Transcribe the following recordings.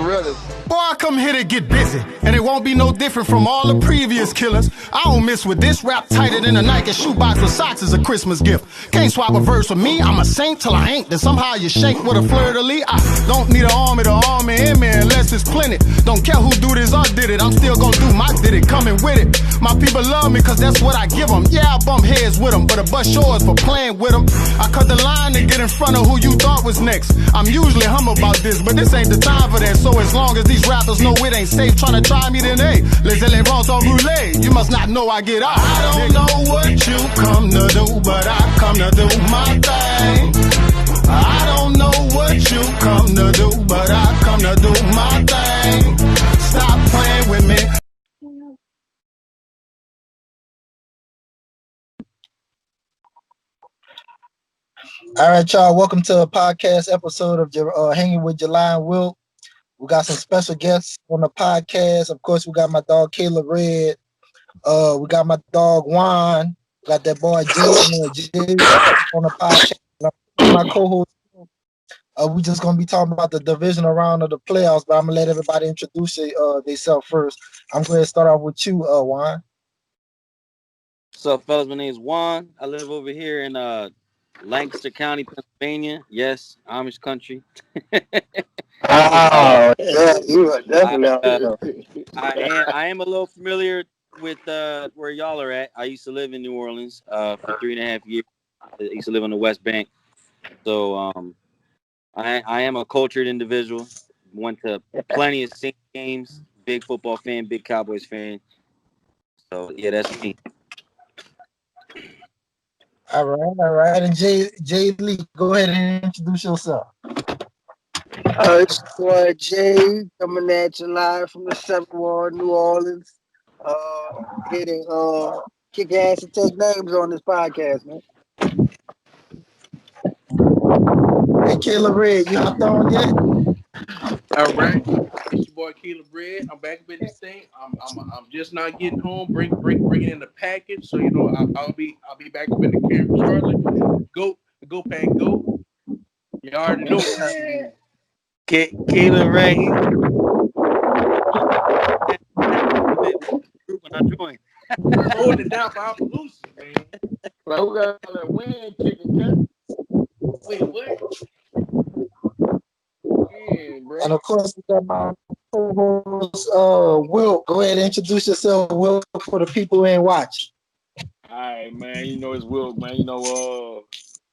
realest. Boy, I come here to get busy, and it won't be no different from all the previous killers. I don't miss with this, rap tighter than a Nike shoebox with socks as a Christmas gift. Can't swap a verse with me, I'm a saint till I ain't. Then somehow you shank with a fleur-de-lis. I don't need an army to arm me in me unless it's plenty. Don't care who do this or did it, I'm still gonna do my did it, coming with it. My people love me cause that's what I give them. Yeah, I bump heads with them, but a bust yours for playing with them. I cut the line to get in front of who you thought was next. I'm usually humble about this, but this ain't the time for that. So as long as these rappers know it ain't safe trying to try me, then hey, les éléments en roulé. You must not know I get out. I don't know what you come to do, but I come to do my thing. I don't know what you come to do, but I come to do my thing. Stop playing with me. All right, y'all. Welcome to a podcast episode of Hanging with July and Will. We got some special guests on the podcast. Of course, we got my dog Caleb Red. We got my dog Juan. We got that boy Jay on the podcast. My co-host. We just gonna be talking about the divisional round of the playoffs, but I'm gonna let everybody introduce themselves first. I'm going to start off with you, Juan. What's up, fellas? My name is Juan. I live over here in Lancaster County, Pennsylvania. Yes, Amish country. Oh, yeah, you are definitely. I am a little familiar with where y'all are at. I used to live in New Orleans for 3.5 years. I used to live on the West Bank. So I am a cultured individual. Went to plenty of Saints games. Big football fan, big Cowboys fan. So yeah, that's me. All right. And Jay Lee, go ahead and introduce yourself. It's boy Jay coming at you live from the 7th Ward, New Orleans. Getting kick ass and take names on this podcast, man. Hey, Caleb Red, you hopped on yet? All right, it's your boy Caleb Red. I'm back with this thing. I'm just not getting home. Bringing in the package. So you know I'll be back up in the camp shortly. Go pack go. You already know what time it is. Caleb Ray. When I joined. Holding it down for Appaloosa, man. Like, we got that wind kicking, man. Wait, what? Yeah, bro. And of course, we got my co-host, Will. Go ahead and introduce yourself, Will, for the people who ain't watch. All right, man. You know it's Will, man. You know,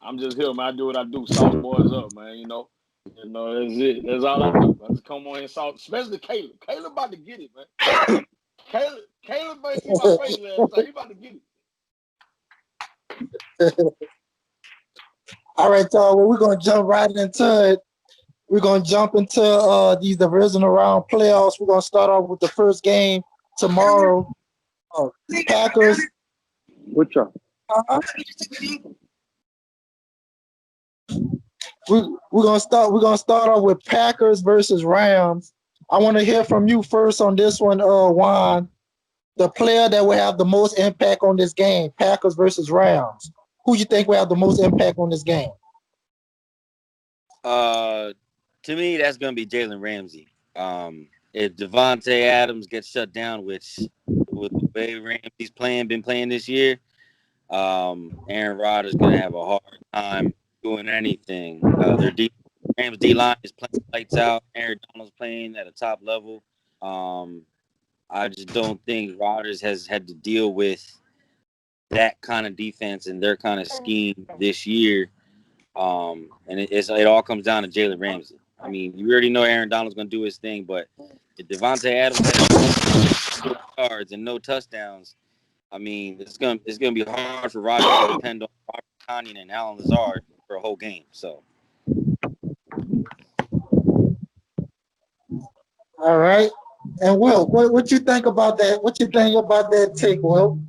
I'm just here, man. I do what I do. Salt boys up, man. You know, that's it. That's all I do. I just come on here and salt, especially Caleb. Caleb about to get it, man. Caleb ain't see my face last time. He about to get it. All right, y'all. Well, we're gonna jump right into it. We're gonna jump into these divisional round playoffs. We're gonna start off with the first game tomorrow. Packers. What's up? We're gonna start off with Packers versus Rams. I want to hear from you first on this one, Juan. The player that will have the most impact on this game, Packers versus Rams. Who you think will have the most impact on this game? To me, that's going to be Jalen Ramsey. If Devontae Adams gets shut down, which with the way Ramsey's been playing this year, Aaron Rodgers is going to have a hard time doing anything. Their Rams D-line is playing lights out. Aaron Donald's playing at a top level. I just don't think Rodgers has had to deal with that kind of defense and their kind of scheme this year. And it all comes down to Jalen Ramsey. I mean, you already know Aaron Donald's going to do his thing, but if Devontae Adams has no yards and no touchdowns, I mean, it's going to be hard for Rodgers to depend on Robert Tonyan and Alan Lazard for a whole game. So, all right. And Will, what you think about that? What you think about that take, Will?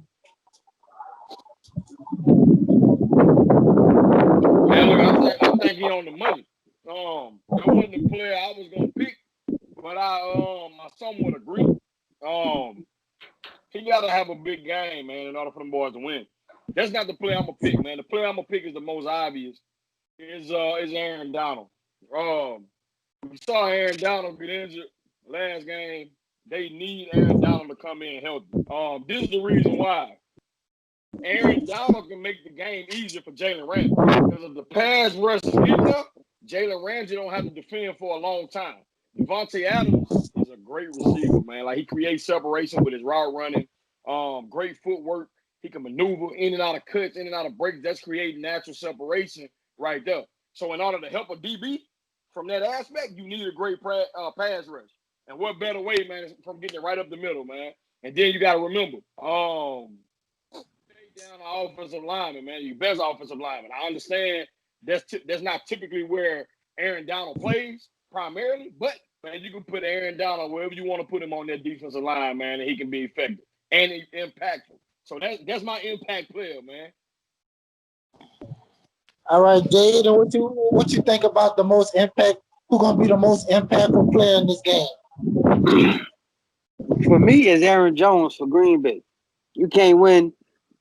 Man, look, I think he on the money. That wasn't the player I was gonna pick, but I somewhat agree. He gotta have a big game, man, in order for them boys to win. That's not the player I'm gonna pick, man. The player I'm gonna pick is the most obvious. Is Aaron Donald. We saw Aaron Donald get injured last game. They need Aaron Donald to come in healthy. This is the reason why. Aaron Donald can make the game easier for Jalen Ramsey. Because if the pass rush is getting up, Jalen Ramsey don't have to defend for a long time. Devontae Adams is a great receiver, man. Like, he creates separation with his route running. Great footwork. He can maneuver in and out of cuts, in and out of breaks. That's creating natural separation right there. So in order to help a DB from that aspect, you need a great pass rush. And what better way, man, from getting it right up the middle, man. And then you got to remember, down the offensive lineman, man. Your best offensive lineman. I understand that's not typically where Aaron Donald plays primarily, but man, you can put Aaron Donald wherever you want to put him on that defensive line, man, and he can be effective and impactful. So that's my impact player, man. All right, Jade, and what you think about the most impact? Who's gonna be the most impactful player in this game? For me, it's Aaron Jones for Green Bay. You can't win.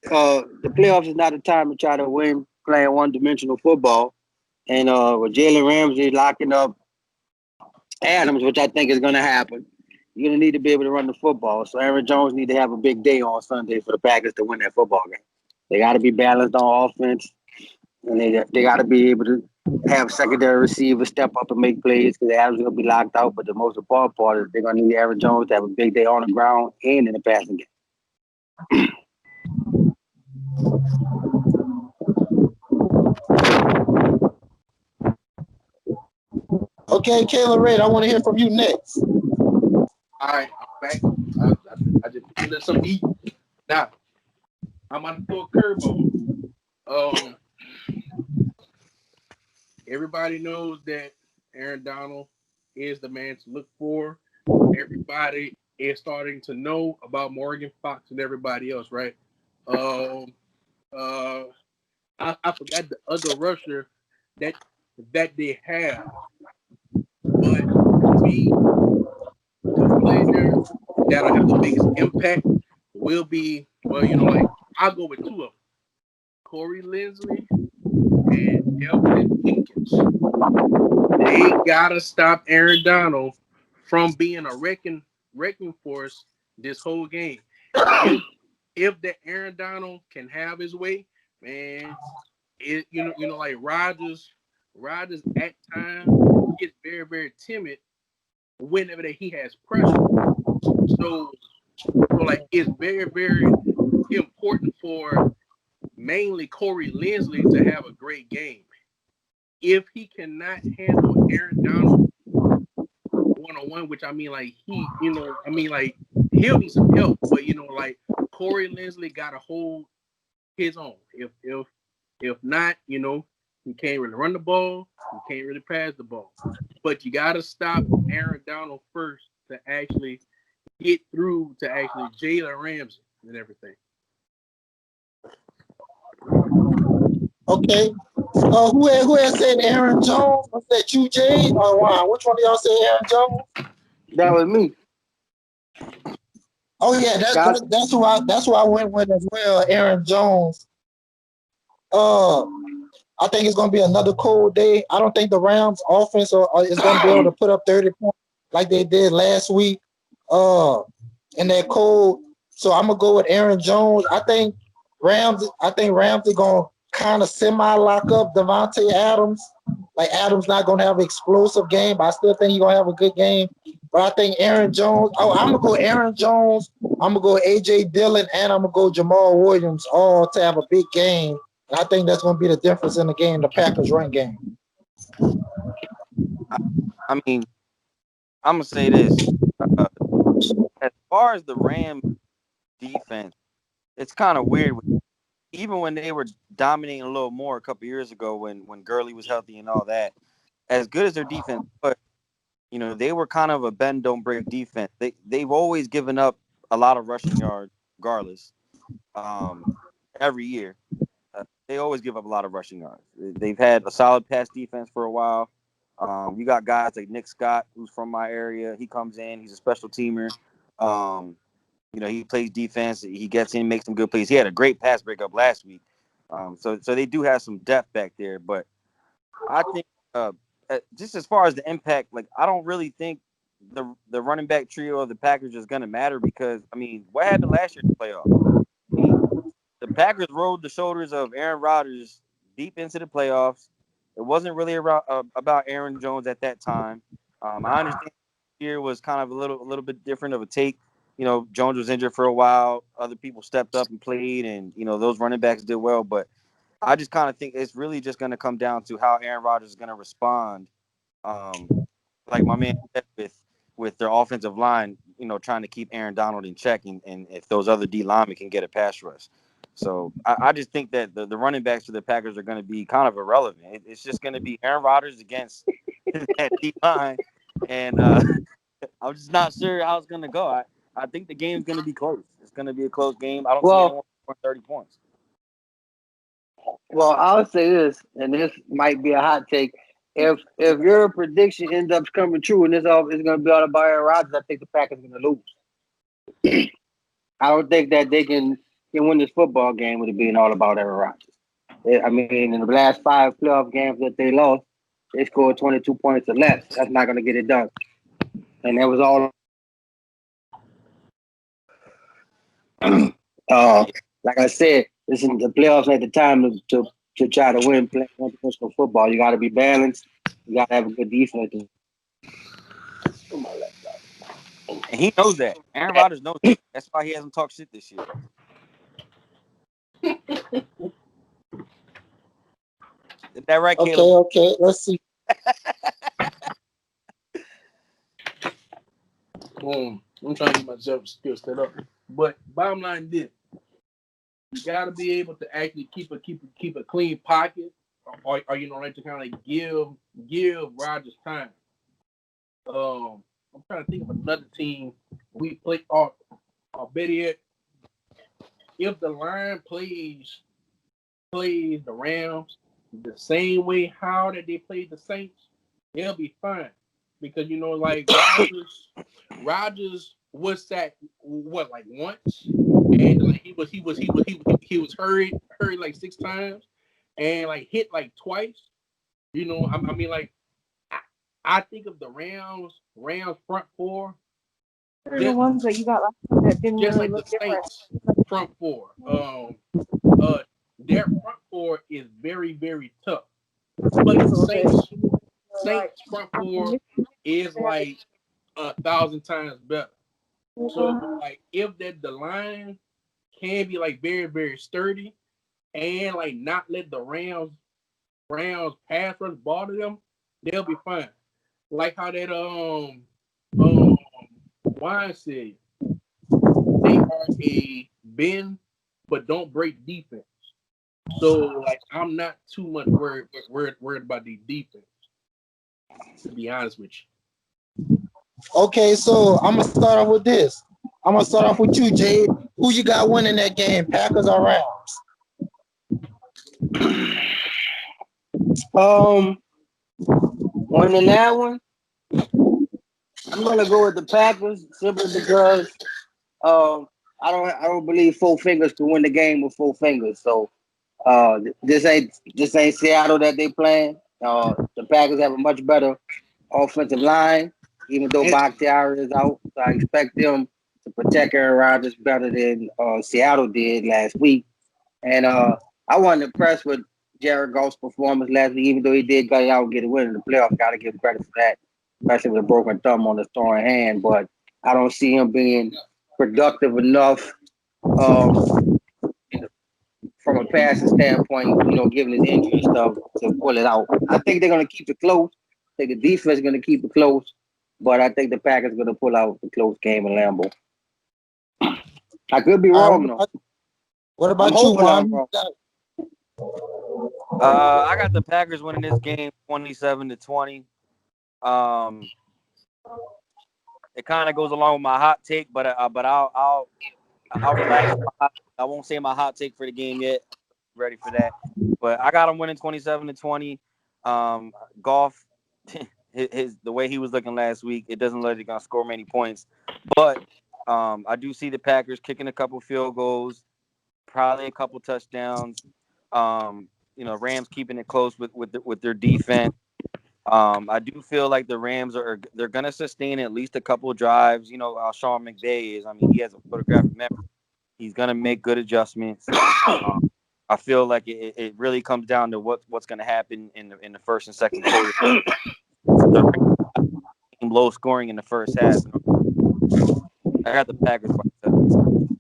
The playoffs is not the time to try to win playing one-dimensional football. And with Jalen Ramsey locking up Adams, which I think is going to happen, you're going to need to be able to run the football. So Aaron Jones need to have a big day on Sunday for the Packers to win that football game. They got to be balanced on offense, and they got to be able to have secondary receivers step up and make plays because Adams is going to be locked out. But the most important part is they're going to need Aaron Jones to have a big day on the ground and in the passing game. Okay, Kayla Red, I want to hear from you next. All right, I'm back. I just let some eat. Now, I'm gonna throw a curveball. Everybody knows that Aaron Donald is the man to look for. Everybody is starting to know about Morgan Fox and everybody else, right? I forgot the other rusher that they have, but to me, the player that'll have the biggest impact will be, like I'll go with two of them, Corey Linsley and Elton Jenkins. They gotta stop Aaron Donald from being a wrecking force this whole game. If the Aaron Donald can have his way, man, like Rodgers at times gets very, very timid whenever that he has pressure. So like it's very, very important for mainly Corey Linsley to have a great game. If he cannot handle Aaron Donald one-on-one, which I mean like he'll need some help, but like Corey Linsley gotta hold his own. If not, he can't really run the ball, he can't really pass the ball. But you gotta stop Aaron Donald first to actually get through to actually Jalen Ramsey and everything. Okay. Who has said Aaron Jones? Was that you, Jade, or Juan? Which one of y'all said Aaron Jones? That was me. Oh yeah, that's who I went with as well. Aaron Jones. I think it's gonna be another cold day. I don't think the Rams offense is gonna be able to put up 30 points like they did last week. In that cold. So I'm gonna go with Aaron Jones. I think Ramsey gonna kind of semi-lock up Devontae Adams. Like Adams not gonna have an explosive game, but I still think he's gonna have a good game. But I think Aaron Jones. Oh, I'm gonna go Aaron Jones. I'm gonna go AJ Dillon, and I'm gonna go Jamal Williams, all to have a big game. And I think that's gonna be the difference in the game, the Packers run game. I mean, I'm gonna say this: as far as the Rams defense, it's kind of weird. Even when they were dominating a little more a couple years ago, when Gurley was healthy and all that, as good as their defense, but they were kind of a bend don't break defense. They've always given up a lot of rushing yards, regardless. Every year, they always give up a lot of rushing yards. They've had a solid pass defense for a while. You got guys like Nick Scott, who's from my area. He comes in, he's a special teamer. He plays defense. He gets in, makes some good plays. He had a great pass breakup last week. So they do have some depth back there. But I think just as far as the impact, like I don't really think the running back trio of the Packers is going to matter because I mean, what happened last year in the playoffs? I mean, the Packers rode the shoulders of Aaron Rodgers deep into the playoffs. It wasn't really about Aaron Jones at that time. I understand this year was kind of a little bit different of a take. You know, Jones was injured for a while. Other people stepped up and played, and you know those running backs did well. But I just kind of think it's really just going to come down to how Aaron Rodgers is going to respond. Um, like my man said with their offensive line, you know, trying to keep Aaron Donald in check, and if those other D linemen can get a pass rush. So I just think that the running backs for the Packers are going to be kind of irrelevant. It's just going to be Aaron Rodgers against that D line, and I'm just not sure how it's going to go. I think the game's going to be close. It's going to be a close game. I don't see Well, anyone scoring 30 points. well, I'll say this, and this might be a hot take. If your prediction ends up coming true, and this all is going to be all about Aaron Rodgers, I think the Packers are going to lose. I don't think that they can win this football game with it being all about Aaron Rodgers. I mean, in the last 5 playoff games that they lost, they scored 22 points or less. That's not going to get it done. And that was all. uh, like I said, this is the playoffs at the time to try to win playing professional football. You got to be balanced. You got to have a good defense. And he knows that. Aaron Rodgers knows that. That's why he hasn't talked shit this year. Is that right, Caleb? Okay. Let's see. I'm trying to get myself still set up. But bottom line is, you got to be able to actually keep a clean pocket, or you know, like to kind of give Rodgers time. I'm trying to think of another team we play. Or better yet, if the line plays the Rams the same way how that they played the Saints, they'll be fine. Because you know, like Rodgers was sacked what like once, and like he was hurried like 6 times, and like hit like twice. You know, I mean like I think of the Rams front four They're the ones that you got last time that didn't just really like the look different. Saints front four. Their front four is very very tough, but the Saints front four is like 1,000 times better. So like if that the line can be like very very sturdy and like not let the Rams pass rush bother them, they'll be fine. Like how that Wine said, they are a bend but don't break defense. So like I'm not too much worried about the defense, to be honest with you. Okay, so I'm gonna start off with this. I'm gonna start off with you, Jade. Who you got winning that game, Packers or Rams? Winning that one, I'm gonna go with the Packers simply because um, I don't believe four fingers can win the game with four fingers. So this ain't Seattle that they playing. The Packers have a much better offensive line, even though Bakhtiari is out. So I expect them to protect Aaron Rodgers better than Seattle did last week. And I wasn't impressed with Jared Goff's performance last week, even though he did go out and get a win in the playoffs. Got to give credit for that, especially with a broken thumb on his throwing hand. But I don't see him being productive enough from a passing standpoint, given his injury and stuff, to pull it out. I think they're going to keep it close. I think the defense is going to keep it close. But I think the Packers are going to pull out the close game in Lambeau. I could be wrong, though. What about you, Juan? I got the Packers winning this game 27-20. It kind of goes along with my hot take, but I'll relax. I won't say my hot take for the game yet. Ready for that? But I got him winning 27-20. Goff, the way he was looking last week, it doesn't look like he's gonna score many points. But I do see the Packers kicking a couple field goals, probably a couple touchdowns. Rams keeping it close with their defense. I do feel like the Rams they're gonna sustain at least a couple of drives. You know how Sean McVay is. I mean, he has a photographic memory. He's gonna make good adjustments. Uh, I feel like it really comes down to what's gonna happen in the first and second quarter. The Rams came low scoring in the first half. I got the Packers by 7.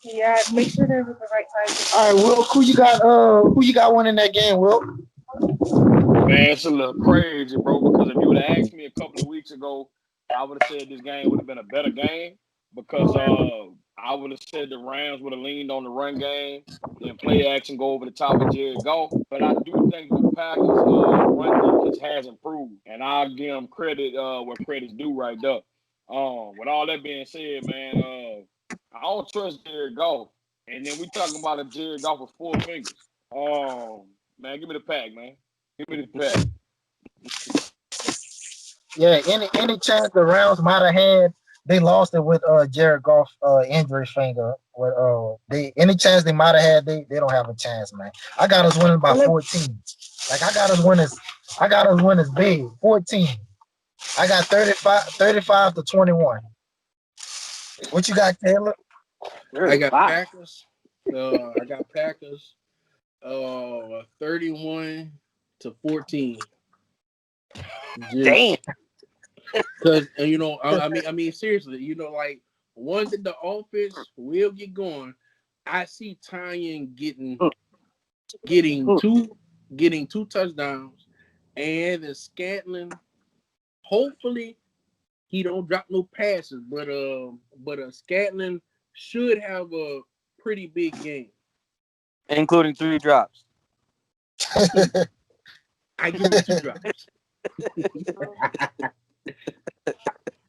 Yeah, make sure they're with the right size. All right, Will, who you got winning that game, Will? Man, it's a little crazy, bro, because if you would have asked me a couple of weeks ago, I would have said this game would have been a better game because I would have said the Rams would have leaned on the run game, then play action go over the top of Jared Goff. But I do think the Packers run defense has improved, and I'll give them credit where credit's due right there. With all that being said, man, I don't trust Jared Goff. And then we talking about a Jared Goff with 4 fingers. Man, give me the pack, man. Give me the pack. Yeah, any chance the Rams might have had, they lost it with Jared Goff injury finger. With they any chance they might have had, they don't have a chance, man. I got us winning by 14. Like I got us winning big 14. I got 35 to 21. What you got, Caleb? I got Packers. I got Packers. 31-14. Damn. Because I mean, seriously, like once the offense will get going, I see Tyen getting two touchdowns, and the Scantling. Hopefully, he don't drop no passes, but Scantling should have a pretty big game, Including 3 drops. I give him 2 drops.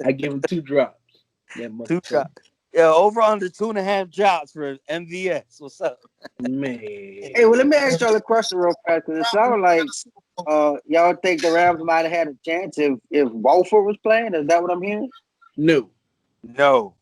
I give him 2 drops. That 2 drops. Yeah, over under 2.5 drops for MVS. What's up, man? Hey, well, let me ask y'all a question real fast. Cause it sounded like y'all think the Rams might have had a chance if Wolford was playing. Is that what I'm hearing? No,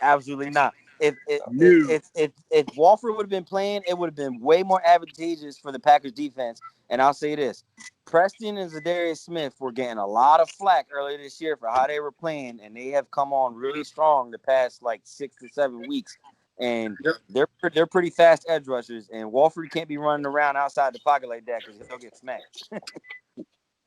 absolutely not. If no. if Walford would have been playing, it would have been way more advantageous for the Packers defense. And I'll say this: Preston and Zadarius Smith were getting a lot of flack earlier this year for how they were playing, and they have come on really strong the past like 6 to 7 weeks. And they're pretty fast edge rushers, and Walford can't be running around outside the pocket like that because he'll get smashed.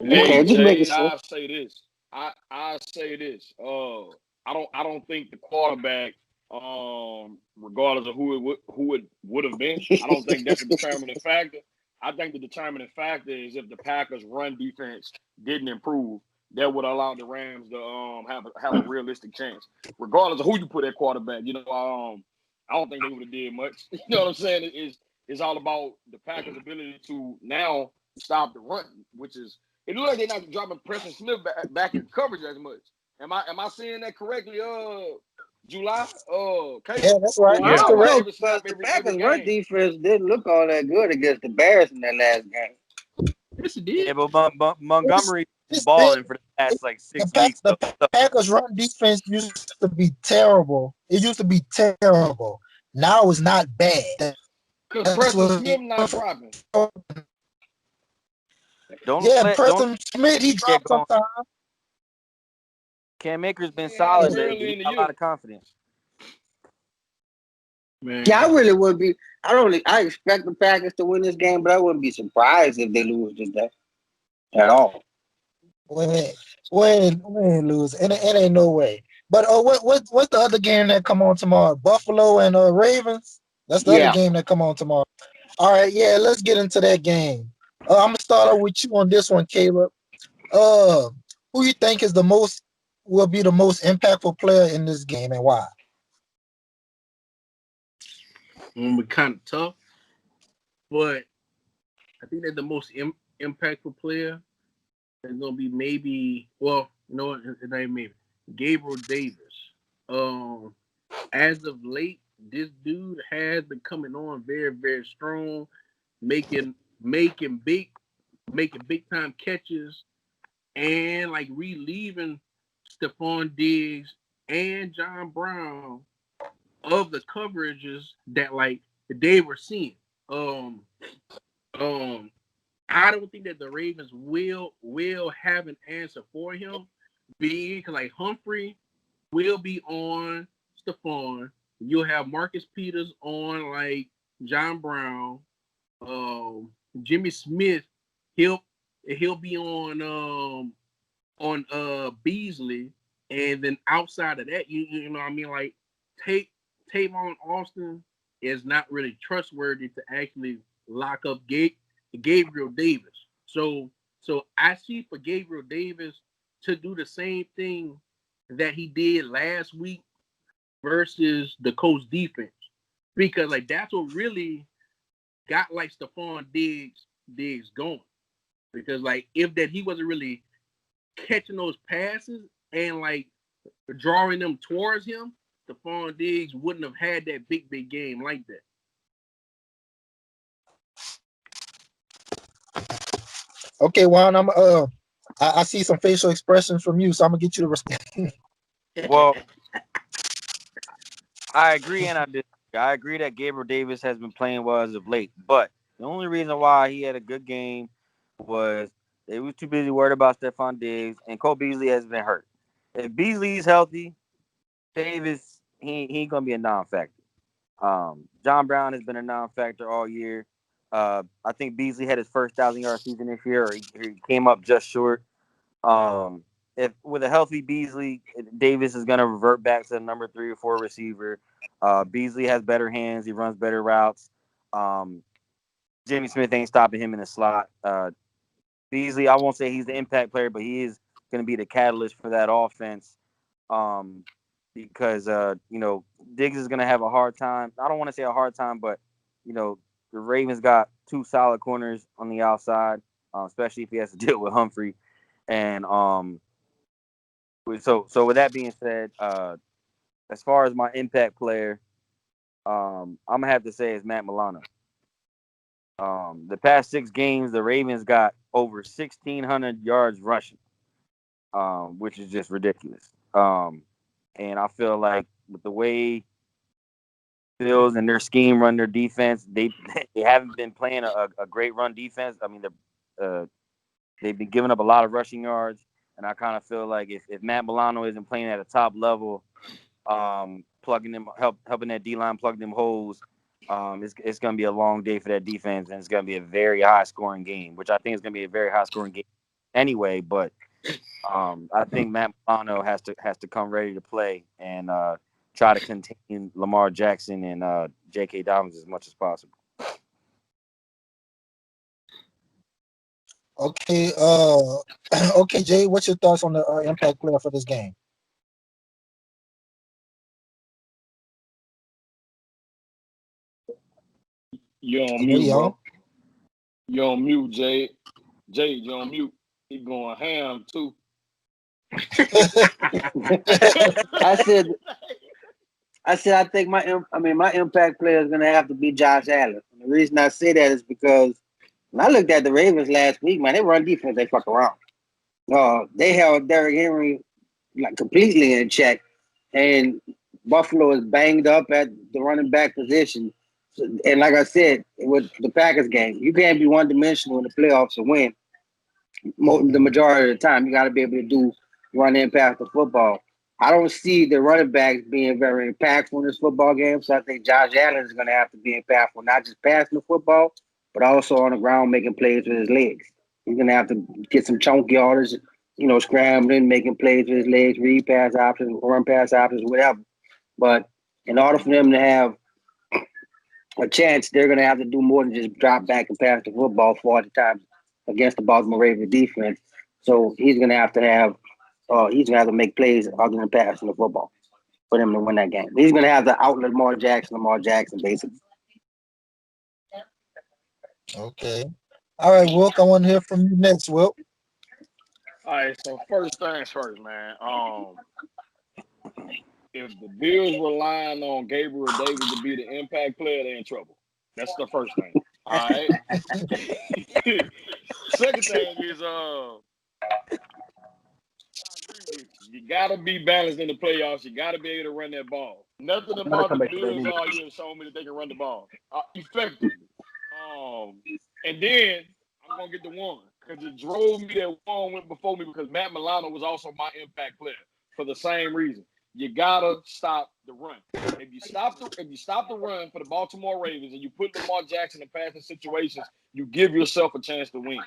Okay, Hey just making Jay, sure. I say this. I say this. I don't think the quarterback, regardless of who it would have been, I don't think that's a determining factor. I think the determining factor is if the Packers' run defense didn't improve, that would allow the Rams to have a realistic chance, regardless of who you put at quarterback. I don't think they would have did much. You know what I'm saying? It's all about the Packers' ability to now stop the run, which is it looks like they're not dropping Preston Smith back in coverage as much. Am I saying that correctly? July. Yeah, Caleb. that's right. Yeah. That's I don't correct. know Every because snap, the every Packers' run game. defense didn't look all that good against the Bears in that last game. Yes, it Yeah, did. but Montgomery been This thing, balling for the past like 6 weeks. the Packers run defense used to be terrible. It used to be terrible. Now it's not bad. Because That's Preston what Smith not dropping. Don't yeah, don't Preston Smith, he get dropped going. sometimes. Cam Akers been Yeah, solid it's lately. early He in the got a year. lot of confidence. Man. Yeah, I really would be. I expect the Packers to win this game, but I wouldn't be surprised if they lose today at all. We ain't lose. It ain't no way. But what's the other game that come on tomorrow? Buffalo and Ravens. That's the other Yeah. game that come on tomorrow. All right, yeah, let's get into that game. I'm gonna start off with you on this one, Caleb. Uh, who you think will be the most impactful player in this game and why? Gonna be kind of tough, but I think that the most impactful player is gonna be maybe. Well, you know what? His name maybe Gabriel Davis. Um, as of late, this dude has been coming on very, very strong, making making big making big time catches and like relieving Stephon Diggs and John Brown of the coverages that like they were seeing. Um, um, I don't think that the Ravens will have an answer for him, being because like Humphrey will be on Stephon. You'll have Marcus Peters on like John Brown. Um, Jimmy Smith, he'll he'll be on Beasley, and then outside of that, you know what I mean, like take Tavon Austin is not really trustworthy to actually lock up Gabriel Davis. So I see for Gabriel Davis to do the same thing that he did last week versus the Colts defense. Because like that's what really got like Stephon Diggs going. Because like if that he wasn't really catching those passes and like drawing them towards him, Stephon Diggs wouldn't have had that big game like that. Okay, Juan, I see some facial expressions from you, so I'm gonna get you to respond. Well, I agree and I disagree. I agree that Gabriel Davis has been playing well as of late, but the only reason why he had a good game was they was too busy worried about Stephon Diggs and Cole Beasley has been hurt. If Beasley's healthy, Davis he ain't gonna be a non-factor. John Brown has been a non-factor all year. I think Beasley had his first 1,000-yard season this year, or he came up just short. Um, if with a healthy Beasley, Davis is going to revert back to the number 3 or 4 receiver. Beasley has better hands. He runs better routes. Um, Jimmy Smith ain't stopping him in the slot. Beasley, I won't say he's the impact player, but he is going to be the catalyst for that offense. Um, because Diggs is going to have a hard time. I don't want to say a hard time, but the Ravens got 2 solid corners on the outside, especially if he has to deal with Humphrey. And so with that being said, as far as my impact player, I'm gonna have to say it's Matt Milano. The past 6 games, the Ravens got over 1,600 yards rushing, which is just ridiculous. And I feel like with the way Bills and their scheme run their defense, they haven't been playing a great run defense. I mean, they've been giving up a lot of rushing yards, and I kind of feel like if Matt Milano isn't playing at a top level, helping that D line plug them holes, it's going to be a long day for that defense, and it's going to be a very high scoring game, which I think is going to be a very high scoring game anyway. But I think Matt Milano has to come ready to play and try to contain Lamar Jackson and J.K. Dobbins as much as possible. Okay, okay, Jay, what's your thoughts on the impact player for this game? You're on Hello, mute, y'all. bro. You're on mute, Jay. Jay, you're on mute. He going ham too. I said I think my impact player is gonna have to be Josh Allen. And the reason I say that is because when I looked at the Ravens last week, man, they run defense, they fuck around. They held Derrick Henry like completely in check, and Buffalo is banged up at the running back position. So, and like I said, with the Packers game, you can't be one dimensional in the playoffs and win the majority of the time. You got to be able to do run and pass the football. I don't see the running backs being very impactful in this football game, so I think Josh Allen is going to have to be impactful, not just passing the football, but also on the ground making plays with his legs. He's going to have to get some chunk yardage, scrambling, making plays with his legs, read pass options, run pass options, whatever. But in order for them to have a chance, they're going to have to do more than just drop back and pass the football 40 times against the Baltimore Ravens defense. So he's going to have to make plays other than passing the football for them to win that game. He's going to have to outlet Lamar Jackson, basically. Okay. All right, Wilk, I want to hear from you next, Wilk. All right, so first things first, man. If the Bills relying on Gabriel Davis to be the impact player, they're in trouble. That's the first thing. All right. Second thing is, I agree with you. You gotta be balanced in the playoffs. You gotta be able to run that ball. Nothing I'm going to about come the back to that Bills nigga. all year showing me that they can run the ball effectively. And then I'm gonna get the one because it drove me that one went before me because Matt Milano was also my impact player for the same reason. You gotta stop the run. If you stop the run for the Baltimore Ravens and you put Lamar Jackson in passing situations, you give yourself a chance to win.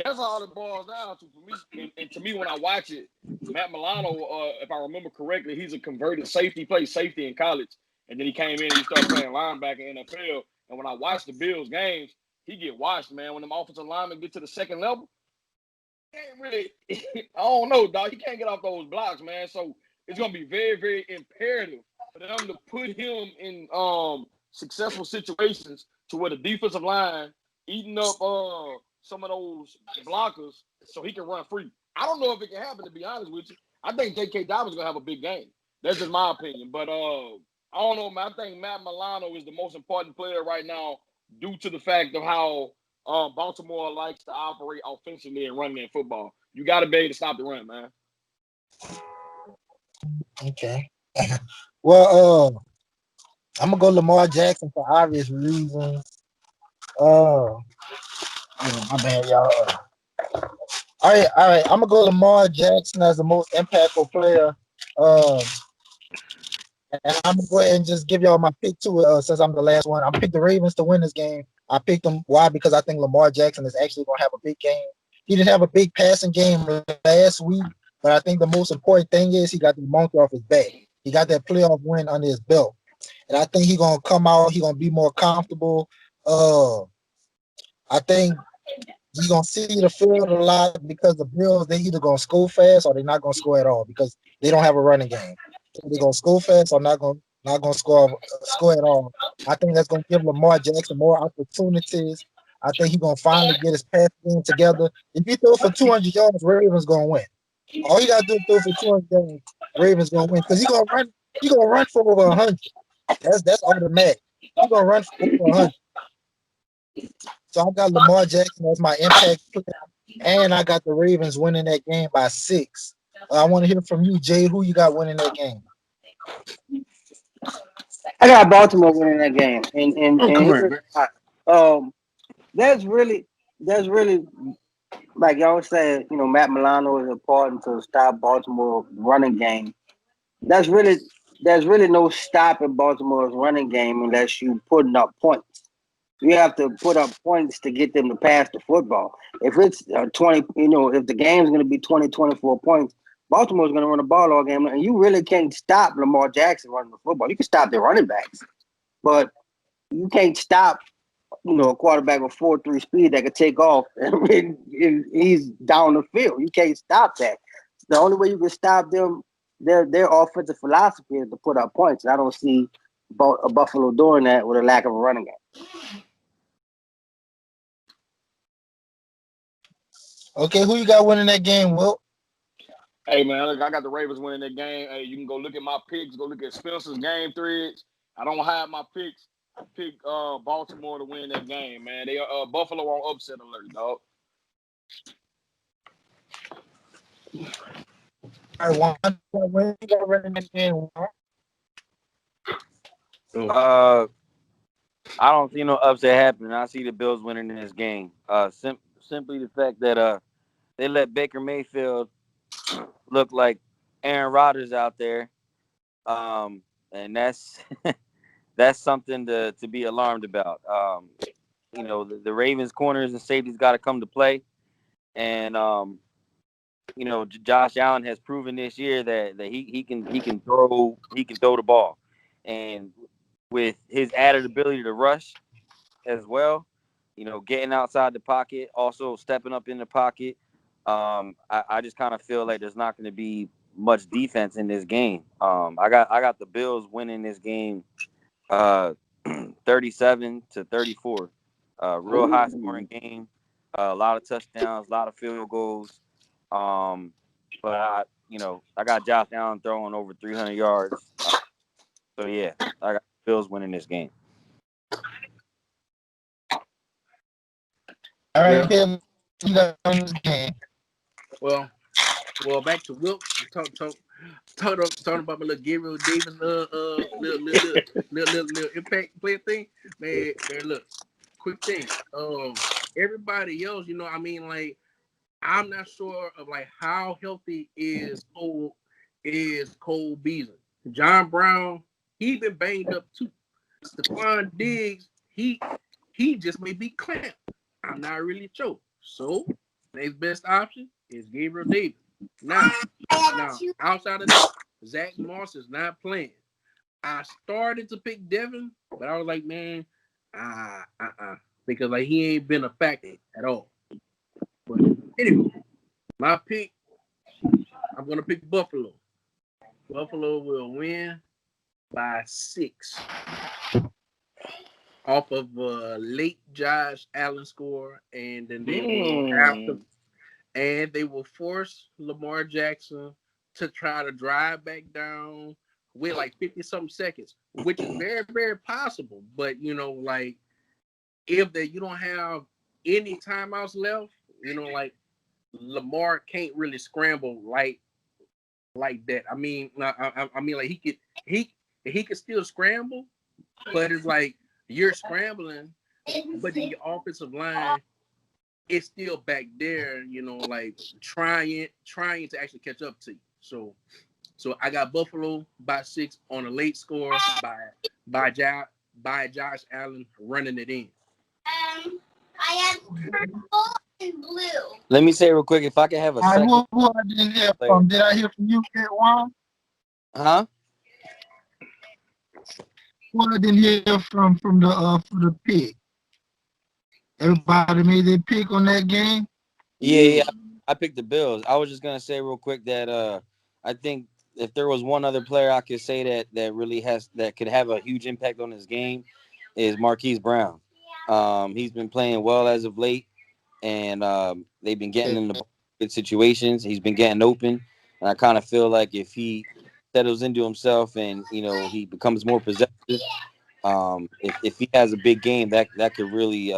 That's all it boils down to for me. And to me, when I watch it, Matt Milano, if I remember correctly, he's a converted safety. He played safety in college, and then he came in and he started playing linebacker in the NFL. And when I watch the Bills games, he get washed, man. When them offensive linemen get to the second level, he can't really. I don't know, dog. He can't get off those blocks, man. So it's gonna be very, very imperative for them to put him in successful situations to where the defensive line eating up some of those blockers so he can run free. I don't know if it can happen, to be honest with you. I think J.K. Dobbins gonna have a big game. That's just my opinion. But I don't know, man. I think Matt Milano is the most important player right now due to the fact of how Baltimore likes to operate offensively and running their football. You got to be able to stop the run, man. Okay. Well, I'm gonna go Lamar Jackson for obvious reasons. My bad, y'all. All right. I'm gonna go Lamar Jackson as the most impactful player. Um, and I'm gonna go ahead and just give y'all my pick too. Since I'm the last one, I picked the Ravens to win this game. I picked them. Why? Because I think Lamar Jackson is actually gonna have a big game. He didn't have a big passing game last week, but I think the most important thing is he got the monkey off his back. He got that playoff win under his belt, and I think he's gonna come out. He's gonna be more comfortable. I think you're gonna see the field a lot because the Bills they either gonna score fast or they're not gonna score at all because they don't have a running game. So they're gonna score fast or not gonna score at all. I think that's gonna give Lamar Jackson more opportunities. I think he's gonna finally get his pass game together. If he throw for 200 yards, Ravens gonna win. All you gotta do is throw for 200 yards, Ravens gonna win because he gonna run. He gonna run for over 100. That's automatic. He gonna run for over 100. So I got Lamar Jackson as my impact player, and I got the Ravens winning that game by 6. I want to hear from you, Jay. Who you got winning that game? I got Baltimore winning that game, Oh, and come here, here's man. why. That's really like y'all said. Matt Milano is important to stop Baltimore running game. That's really there's really no stopping Baltimore's running game unless you putting up points. You have to put up points to get them to pass the football. If it's 20, if the game's going to be 20, 24 points, Baltimore's going to run the ball all game. And you really can't stop Lamar Jackson running the football. You can stop their running backs, but you can't stop, a quarterback with 4.3 speed that could take off and he's down the field. You can't stop that. The only way you can stop them, their offensive philosophy is to put up points. I don't see Buffalo doing that with a lack of a running game. Okay, who you got winning that game, Will? Hey, man, look, I got the Ravens winning that game. Hey, you can go look at my picks. Go look at Spencer's game threads. I don't have my picks. I picked Baltimore to win that game, man. They Buffalo on upset alert, dog. All right, when you got winning that game? I don't see no upset happening. I see the Bills winning this game. Simply the fact that they let Baker Mayfield look like Aaron Rodgers out there, and that's that's something to be alarmed about. The Ravens corners and safeties got to come to play, and Josh Allen has proven this year that he can throw the ball, and with his added ability to rush as well, getting outside the pocket, also stepping up in the pocket. I just kind of feel like there's not going to be much defense in this game. I got the Bills winning this game 37-34. Real high scoring game. A lot of touchdowns, a lot of field goals. But I got Josh Allen throwing over 300 yards. So yeah, I got Bills winning this game. All right, Well, Kim, you got winning this game. well, back to Wilk. Talking about my little Gabriel Davis, little impact player thing. Man, look, quick thing. everybody else, I mean, like I'm not sure of like how healthy Cole Beasley. John Brown, he been banged up too. Stephon Diggs, he just may be clamped. I'm not really sure. So next best option is Gabriel Davis. Now outside of that, Zach Moss is not playing. I started to pick Devin, but I was like, man, because like he ain't been a factor at all. But anyway, my pick, I'm gonna pick Buffalo. Buffalo will win by 6 off of a late Josh Allen score, and then they will have to, and they will force Lamar Jackson to try to drive back down with like 50 something seconds, which is very, very possible. But like if you don't have any timeouts left, like Lamar can't really scramble like that. I mean, I mean, like he could still scramble, but it's like you're scrambling, but then your offensive line is still back there. Like trying to actually catch up to you. So I got Buffalo by 6 on a late score by Josh Allen running it in. I have purple and blue. Let me say real quick, if I can have a second. Who I didn't hear from? Did I hear from you, Juan? Huh? Who I didn't hear from for the pick? Everybody made their pick on that game. Yeah, I picked the Bills. I was just gonna say real quick that I think if there was one other player I could say that really that could have a huge impact on this game is Marquise Brown. He's been playing well as of late, and they've been getting in the good situations. He's been getting open, and I kind of feel like if he settles into himself and he becomes more possessive, if he has a big game, that could really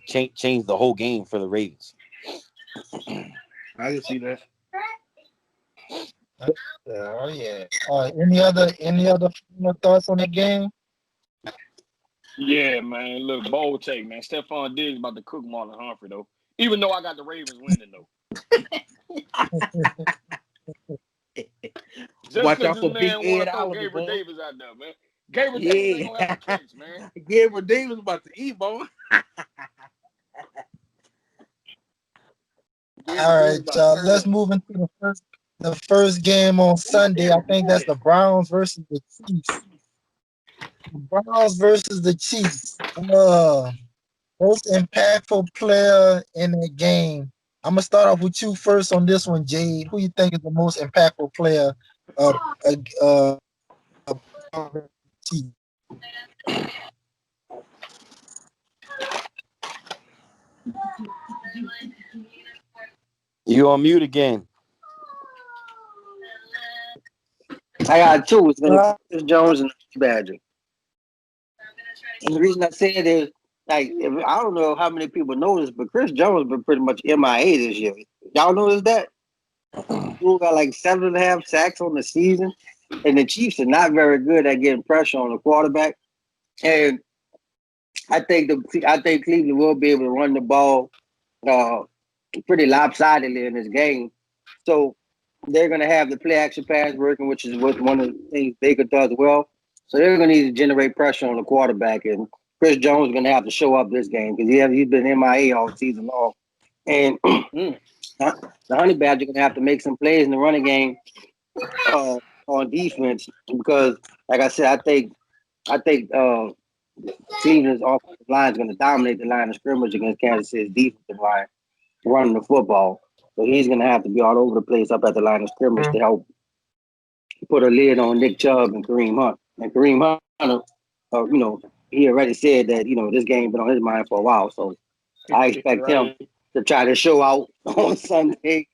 change the whole game for the Ravens. I can see that. Oh yeah. Any other thoughts on the game? Yeah, man. Look, bold take, man. Stephon Diggs about to cook Marlon Humphrey though. Even though I got the Ravens winning though. Just Watch because out this for Big man want Ed to throw Oliver, Gabriel boy. Davis out there, man. Gabriel Davis ain't gonna have a catch, man. Gabriel Davis about to eat, boy. All right, y'all. Let's move into the first game on Sunday. I think that's the Browns versus the Chiefs. The Browns versus the Chiefs. Most impactful player in that game. I'm gonna start off with you first on this one, Jade. Who you think is the most impactful player? Uh, Chiefs? You on mute again? I got two. It's gonna be Chris Jones and Badger. And the reason I say it is, like, I don't know how many people know this, but Chris Jones been pretty much MIA this year. Y'all notice that? He got like 7.5 sacks on the season, and the Chiefs are not very good at getting pressure on the quarterback. And I think Cleveland will be able to run the ball uh, pretty lopsidedly in this game. So they're going to have the play action pass working, which is what one of the things Baker does well. So they're going to need to generate pressure on the quarterback, and Chris Jones is going to have to show up this game because he's been MIA all season long. And the Honey Badger are going to have to make some plays in the running game on defense because, like I said, I think Cleveland's offensive line is going to dominate the line of scrimmage against Kansas City's defensive line running the football. So he's going to have to be all over the place up at the line of scrimmage to help put a lid on Nick Chubb and Kareem Hunt. And Kareem Hunt, he already said that, this game been on his mind for a while. So I expect him to try to show out on Sunday.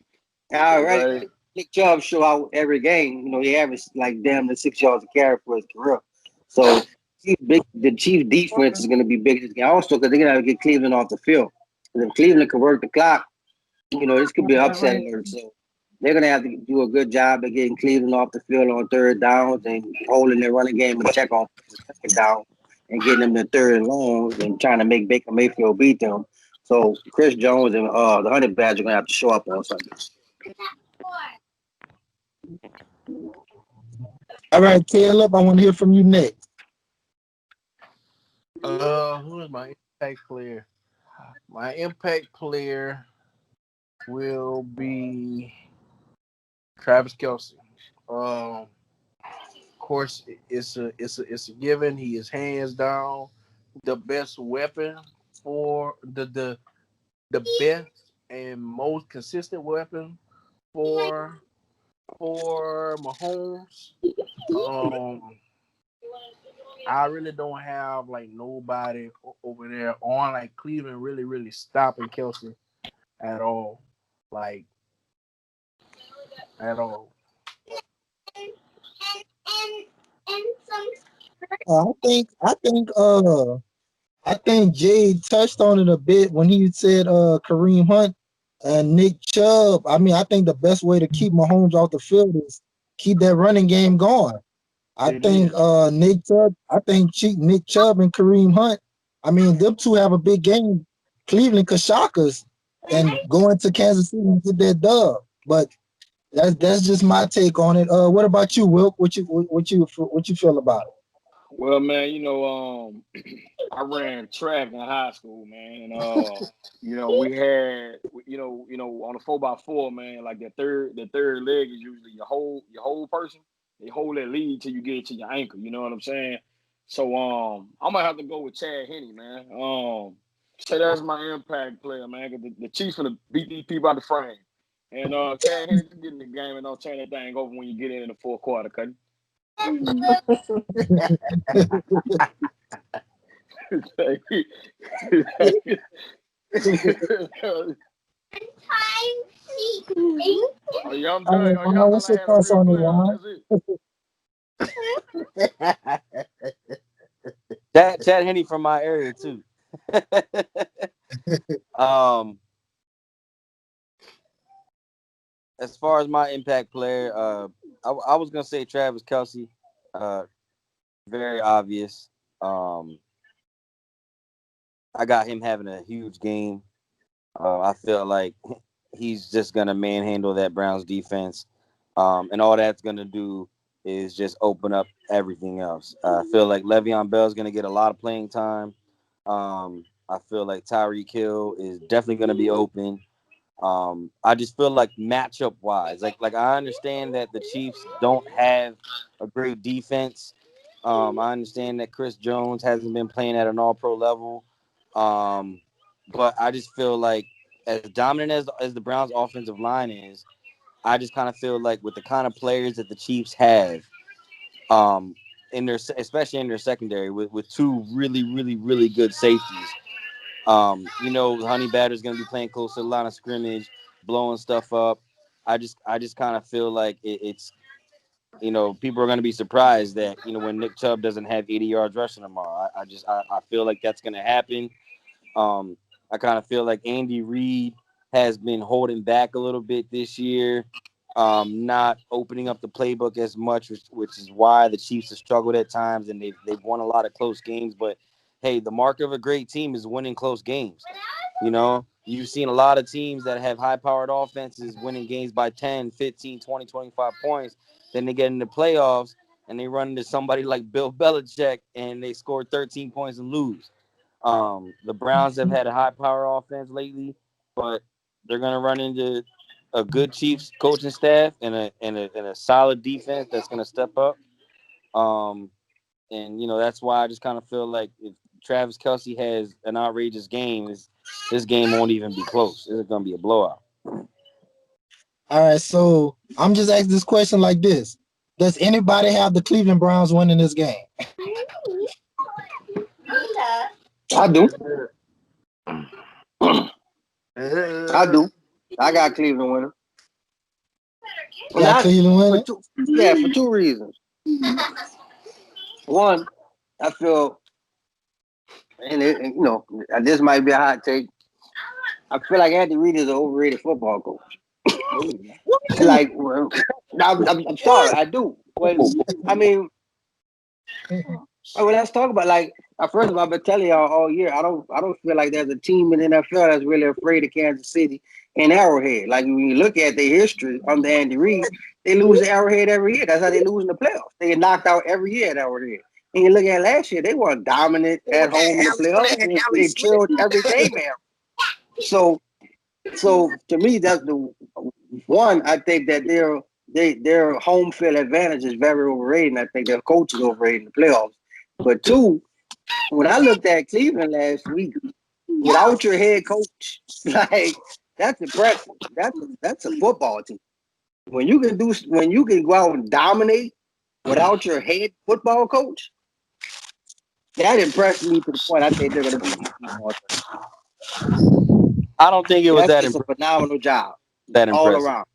All right. Right. Nick Chubb show out every game. He averaged like damn near 6 yards a carry for his career. So the Chiefs defense is going to be big this game also because they're going to have to get Cleveland off the field. Because if Cleveland can work the clock, this could be an upset alert. So they're going to have to do a good job of getting Cleveland off the field on third downs and holding their running game and check on second down and getting them to third and longs and trying to make Baker Mayfield beat them. So Chris Jones and the Honey Badger are gonna have to show up on Sunday. All right, Caleb, I want to hear from you next. Who is my impact player? My impact player will be Travis Kelsey. Of course, it's a given. He is hands down the best weapon for the best and most consistent weapon for Mahomes. Um, I really don't have like nobody over there on like Cleveland really stopping Kelsey at all, like at all. I think Jay touched on it a bit when he said Kareem Hunt and Nick Chubb. I mean, I think the best way to keep Mahomes off the field is keep that running game going. I It think is. Nick Chubb and Kareem Hunt. I mean, them two have a big game. Cleveland could shock us and go into Kansas City and get that dub. But that's just my take on it. What about you, Wilk? What you feel about it? Well, man, I ran track in high school, man, and we had, on a 4x4, man, like the third leg is usually your whole person. They hold that lead till you get it to your ankle. You know what I'm saying? So, I'm gonna have to go with Chad Henne, man. Say that's my impact player, man. 'Cause the Chiefs gonna beat these people out the frame, and Chad Henne can get in the game and don't turn that thing over when you get in the fourth quarter, cut. Oh yeah, I'm done. Oh, y'all thought What's I your had a thoughts real on it, player. Ron? That's it. Chad Henne from my area too. um, as far as my impact player, I was gonna say Travis Kelsey. Uh, very obvious. Um, I got him having a huge game. I feel like he's just gonna manhandle that Browns defense, and all that's gonna do is just open up everything else. I feel like Le'Veon Bell is gonna get a lot of playing time. I feel like Tyreek Hill is definitely gonna be open. I just feel like matchup wise, like I understand that the Chiefs don't have a great defense. I understand that Chris Jones hasn't been playing at an All Pro level. Um, but I just feel like as dominant as the Browns' offensive line is, I just kind of feel like with the kind of players that the Chiefs have, um, in their especially in their secondary with two really good safeties. Honey Badger's gonna be playing close to the line of scrimmage, blowing stuff up. I just kind of feel like it's people are gonna be surprised that when Nick Chubb doesn't have 80 yards rushing tomorrow. I feel like that's gonna happen. Um, I kind of feel like Andy Reid has been holding back a little bit this year, not opening up the playbook as much, which is why the Chiefs have struggled at times and they've won a lot of close games. But hey, the mark of a great team is winning close games. You've seen a lot of teams that have high-powered offenses winning games by 10, 15, 20, 25 points. Then they get in the playoffs and they run into somebody like Bill Belichick and they score 13 points and lose. The Browns have had a high-power offense lately, but they're going to run into a good Chiefs coaching staff and a solid defense that's going to step up. Um, and that's why I just kind of feel like if Travis Kelsey has an outrageous game, this game won't even be close. It's going to be a blowout. All right, so I'm just asking this question like this: does anybody have the Cleveland Browns winning this game? I do. I Uh, do. I got Cleveland winning. You Well, got not Cleveland for winning? two. Yeah, for two reasons. One, I feel, this might be a hot take. I feel like Andy Reid is an overrated football coach. Like, well, I'm sorry, I do. When I mean, well, let's talk about like First of all, I've been telling y'all all year. I don't feel like there's a team in the NFL that's really afraid of Kansas City and Arrowhead. Like when you look at their history under Andy Reid, they lose to Arrowhead every year. That's how they lose in the playoffs. They get knocked out every year at Arrowhead. And you look at last year, they were dominant at home in the playoffs. They trailed every game, man. So, so to me, that's the one. I think that their home field advantage is very overrated. And I think their coach is overrated in the playoffs. But two, when I looked at Cleveland last week, without your head coach, like that's impressive. That's a football team. When you can go out and dominate without your head football coach, that impressed me to the point I think they're going to be Super Bowl. I don't think it was That's that just a phenomenal job all impressive. around.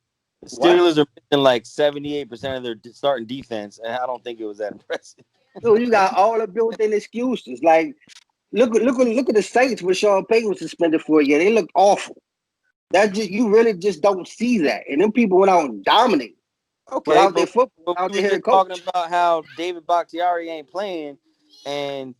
The What? Steelers are missing like 78% of their starting defense, and I don't think it was that impressive. Dude, you got all the built-in excuses. Like look at the Saints when Sean Payton was suspended for a year. They looked awful. That just you really just don't see that. And then people went out and dominated Okay, without their football, but without we was their just head talking coach. about how David Bakhtiari ain't playing, and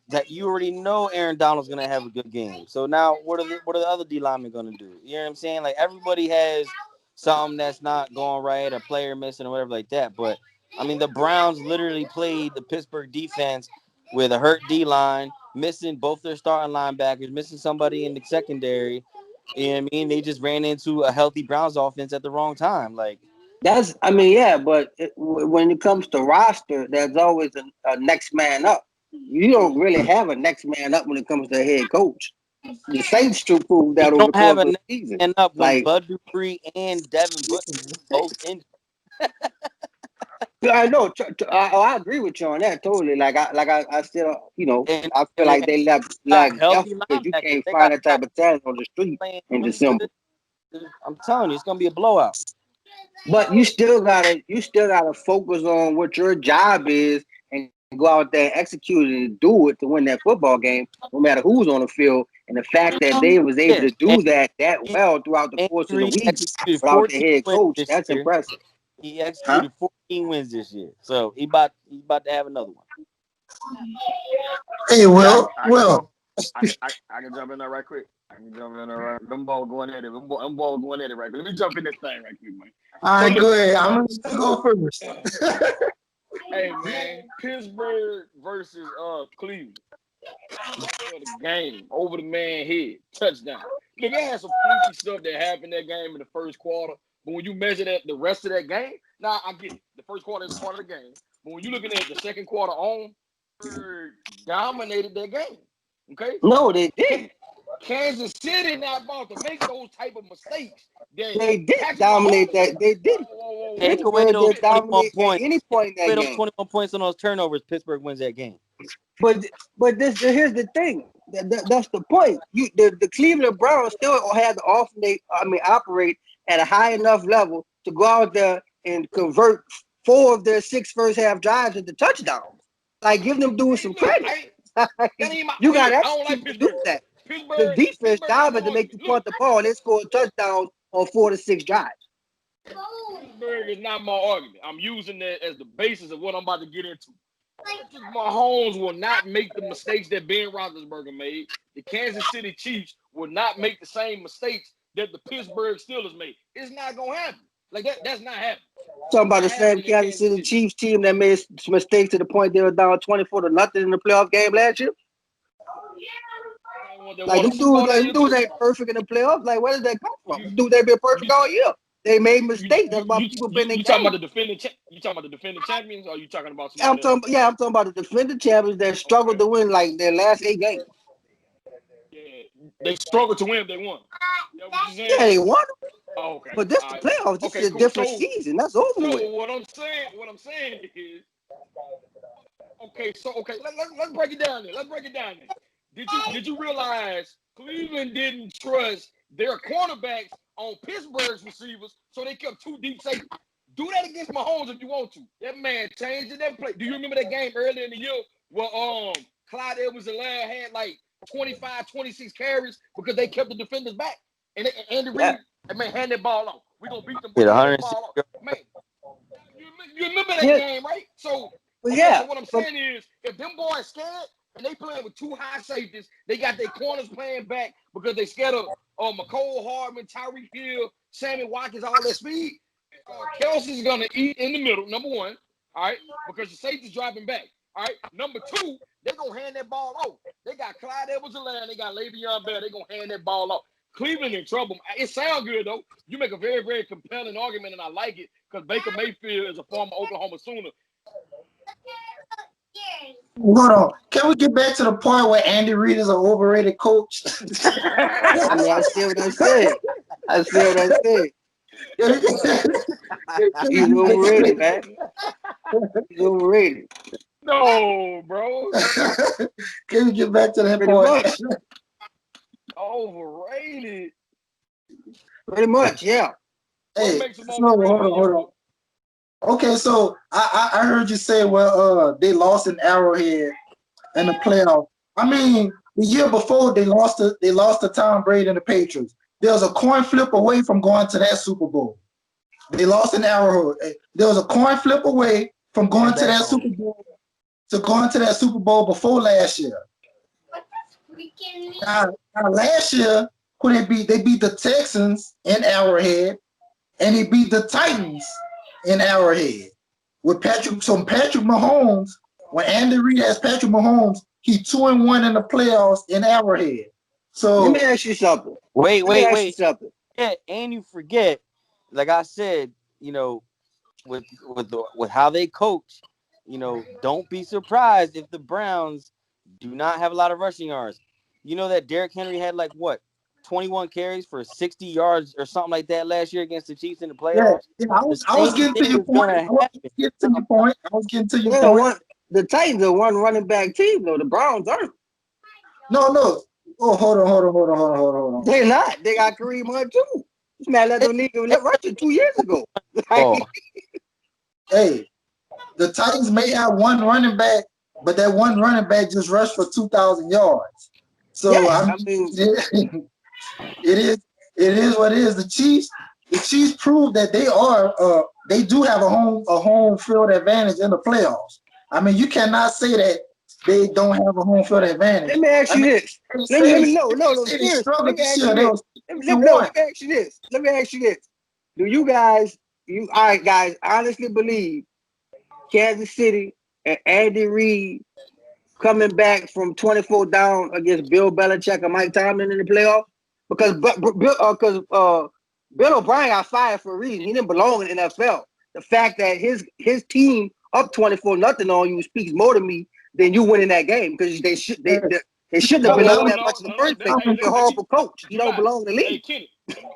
that you already know Aaron Donald's gonna have a good game. So now, what are the other D linemen gonna do? You know what I'm saying? Like everybody has something that's not going right, a player missing or whatever like that. But I mean, the Browns literally played the Pittsburgh defense with a hurt D line, missing both their starting linebackers, missing somebody in the secondary. You know what I mean? They just ran into a healthy Browns offense at the wrong time. Like, I mean, yeah, but when it comes to roster, there's always a next man up. You don't really have a next man up when it comes to a head coach. The Saints should prove you that over don't the have course a of the next season. man up when Like, Bud Dupree and Devin Bush both injured. I know, I agree with you on that totally. I still, And, I feel and they like they lack got depth healthy because you linebackers. can't They find got that type guys of talent on the street playing in really December. good. I'm telling you, it's gonna be a blowout. But you still gotta focus on what your job is and go out there and execute it and do it to win that football game, no matter who's on the field. And the fact that they was able to Yeah, do that he, well throughout the course of the Andy week executed without their 14 head wins coach, this that's year. impressive. He Huh? executed 14 wins this year, so he about to have another one. Hey, Yeah, Will. I can jump in there right quick. I can jump in there right. Them balls going at it. Them balls going at it right quick. Let me jump in this thing right quick, man. All So right, look, go ahead. I'm gonna let you go first. hey man, Pittsburgh versus Cleveland. For the game over the man head touchdown. Look, it had some fluky stuff that happened that game in the first quarter. But when you measure that the rest of that game, now I get it. The first quarter is a part of the game. But when you're looking at the second quarter on, Pittsburgh dominated that game. Okay, No, they didn't. Kansas City not about to make those type of mistakes that They didn't Patrick dominate Mahomes. that. They didn't. Take Whoa. away Pittsburgh those did 21 dominate at points. any Take point in away that those game. 21 points on those turnovers. Pittsburgh wins that game. But here's the thing. That's the point. The Cleveland Browns still had to operate at a high enough level to go out there and convert 4 of their 6 first half drives into touchdowns. Like give them doing Hey, some look, credit. that ain't my. You Hey, got look, to I don't like execute to do Pittsburgh. that. The Pittsburgh, defense Pittsburgh is job no is to make argument. you Look, punt the ball and they score touchdowns on 4 to 6 drives. Pittsburgh is not my argument. I'm using that as the basis of what I'm about to get into. Patrick Mahomes will not make the mistakes that Ben Roethlisberger made. The Kansas City Chiefs will not make the same mistakes that the Pittsburgh Steelers made. It's not gonna happen. Like that. That's not happening. Talking It's about not the same happening in Kansas Kansas City City. Chiefs team that made mistakes to the point they were down 24-0 in the playoff game last year. They Like won a Super Bowl that them year dudes too. ain't perfect in the playoffs. Like where did that come from? You Them dudes ain't been perfect you all year. They made you mistakes. you That's why you people you, been in you talking about games. the defending? You talking about the defending champions? Or are you talking about I'm somebody else? talking. Yeah, I'm talking about the defending champions that struggled Okay. to win like their last 8 games. Yeah, they struggled to win. They won. That what you Yeah, saying? they won, Oh, okay. but this All the right. playoffs. This Okay. is a Cool. different season. That's over with. So what I'm saying is, okay. So okay, let's break it down. Then let's break it down. Then did you realize Cleveland didn't trust their cornerbacks on Pittsburgh's receivers, so they kept 2 deep safety. Do that against Mahomes if you want to. That man changed it. That play. Do you remember that game earlier in the year where Clyde Edwards-Helaire had like 25, 26 carries because they kept the defenders back? And Andy Yeah, Reid, that man, hand that ball off. We're going to beat them, Hit but hand that 160 ball off. yards. Man, you remember that yeah, game, right? So, but okay, yeah, so what I'm but saying is, if them boys scared, and they playing with two high safeties. They got their corners playing back because they scared of McCole Hardman, Tyreek Hill, Sammy Watkins, all that speed. Kelsey's gonna eat in the middle, number one. All right, because the safety's dropping back. All right, number two, they're gonna hand that ball off. They got Clyde Edwards-Helaire, they got Le'Veon Bell. They're gonna hand that ball off. Cleveland in trouble. It sounds good though. You make a very, very compelling argument, and I like it because Baker Mayfield is a former Oklahoma Sooner. Hold on. Can we get back to the point where Andy Reid is an overrated coach? I mean, I said what I said. I said what I said. He's overrated, man. He's overrated. No, bro. Can we get back to that Pretty point? much. Overrated. Pretty much, yeah. What Hey, makes him so hold overrated in your on. book? Okay, so I heard you say, well, they lost in Arrowhead in the playoff. I mean, the year before they lost to Tom Brady and the Patriots. There was a coin flip away from going to that Super Bowl. They lost in Arrowhead. There was a coin flip away from going to that Super Bowl before last year. Now last year, who they beat? They beat the Texans in Arrowhead, and they beat the Titans in Arrowhead. With Patrick Mahomes, when Andy Reid has Patrick Mahomes, he 2-1 in the playoffs in Arrowhead. So let me ask you something. Wait. Something. Yeah, and you forget, like I said, with how they coach, don't be surprised if the Browns do not have a lot of rushing yards. You know that Derrick Henry had 21 carries for 60 yards or something like that last year against the Chiefs in the playoffs. I was getting to your point. I was getting to your point. The Titans are one running back team, though. The Browns aren't. No. Oh, hold on. They're not. They got Kareem Hunt too. This man led the league of rushing 2 years ago. Hey, the Titans may have one running back, but that one running back just rushed for 2,000 yards. So yeah, it is what it is. The Chiefs proved that they do have a home field advantage in the playoffs. I mean, you cannot say that they don't have a home field advantage. Let me ask you this. Let me ask you this. Do you guys, honestly believe Kansas City and Andy Reid coming back from 24 down against Bill Belichick and Mike Tomlin in the playoffs? Because Bill O'Brien got fired for a reason. He didn't belong in the NFL. The fact that his team up 24-0 on you speaks more to me than you winning that game, because they shouldn't have been up that much in the first place. He's a horrible coach. He don't belong in the league. Hey, Kenny,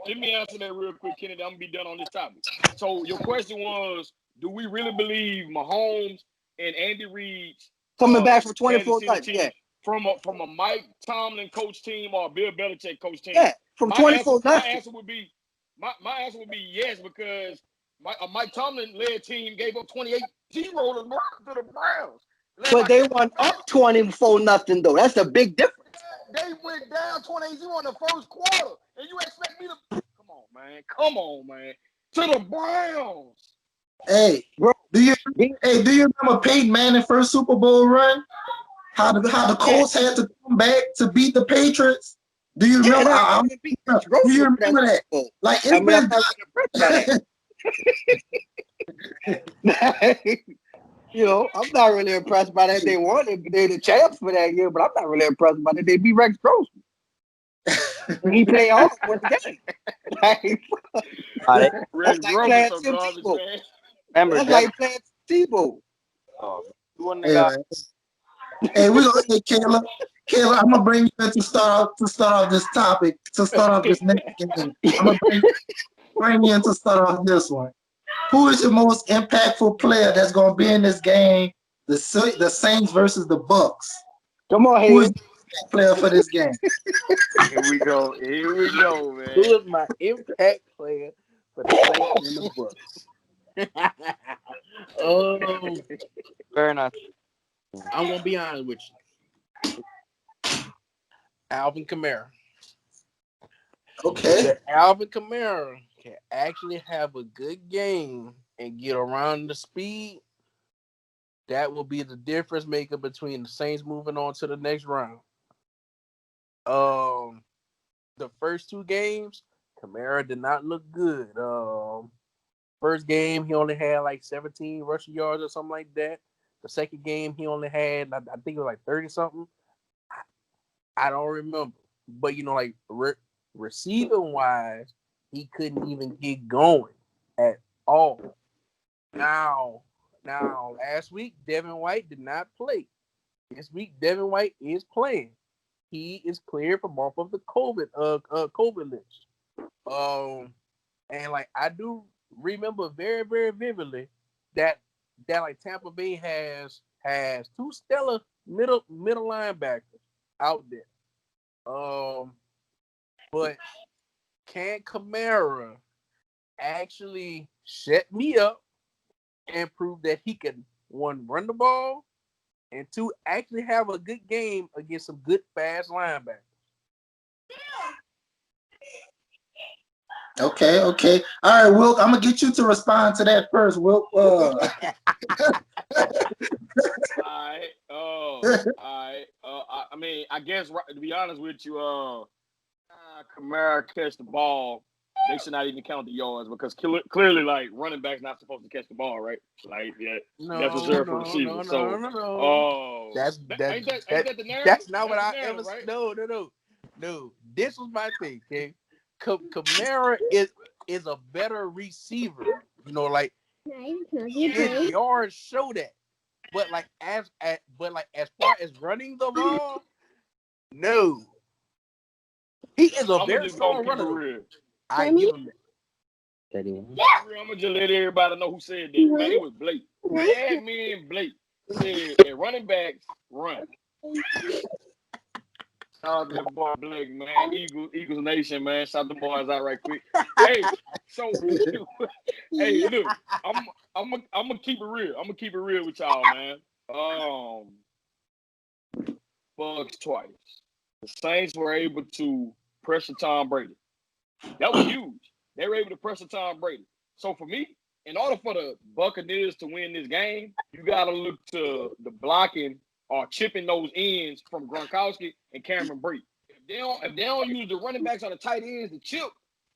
let me answer that real quick, Kenny. I'm gonna be done on this topic. So your question was, do we really believe Mahomes and Andy Reid coming back from 24 nights? Yeah. From a Mike Tomlin coach team or a Bill Belichick coach team? Yeah, from 24 my answer would be yes, because Mike Tomlin led team gave up 28-0 to the Browns. But they won up 24-0 though. That's a big difference. They went down 28-0 in the first quarter, and you expect me to come on, man, to the Browns. Hey, bro, do you remember Peyton Manning's first Super Bowl run? How the Colts had to come back to beat the Patriots? Do you remember? Do you remember that? Like, it's been. I'm not really impressed by that. They won. They're the champs for that year, but I'm not really impressed by that. They beat Rex Grossman. He played off with the game. Rex Grossman so garbage, man. Remember, that's like playing Tebow. Hey, we're gonna say Caleb. I'm gonna bring you in to start off this topic, to start off this next game. I'm gonna bring you in to start off this one. Who is the most impactful player that's gonna be in this game? The Saints versus the Bucks. Come on, who is the player for this game? Here we go, man. Who is my impact player for the Saints and the Bucks? Fair enough. I'm gonna be honest with you. Alvin Kamara. Okay. Alvin Kamara can actually have a good game and get around the speed. That will be the difference maker between the Saints moving on to the next round. The first two games, Kamara did not look good. First game he only had like 17 rushing yards or something like that. The second game he only had, I think it was like 30 something. I don't remember, but like receiving wise, he couldn't even get going at all. Now, last week Devin White did not play. This week Devin White is playing. He is cleared from off of the COVID list. And like I do remember very, very vividly that like Tampa Bay has two stellar middle linebackers out there. But can Kamara actually shut me up and prove that he can, one, run the ball, and two, actually have a good game against some good fast linebackers? Okay. All right, Wilk, I'm gonna get you to respond to that first, Wilk. All right. I mean, I guess to be honest with you, Kamara catch the ball, they should not even count the yards because clearly, like, running back's not supposed to catch the ball, right? Like, yeah, that's reserved for receivers. No. That's ain't that the narrative? That's not what I ever. Right? No. This was my thing. Okay, Kamara is a better receiver. Like his yards show that. But like as far as running the ball, no. He is a very strong runner. I give him that. I'm gonna just let everybody know who said that. Man, it was Blake. Admin Blake said that running backs run. Shout out to the boy Blake, man. Eagles Nation, man. Shout the boys out right quick. Hey, so hey, look, I'm gonna keep it real. I'm gonna keep it real with y'all, man. Bugs twice. The Saints were able to pressure Tom Brady. That was huge. They were able to pressure Tom Brady. So for me, in order for the Buccaneers to win this game, you gotta look to the blocking or chipping those ends from Gronkowski and Cameron Brate. If they don't use the running backs or the tight ends to chip,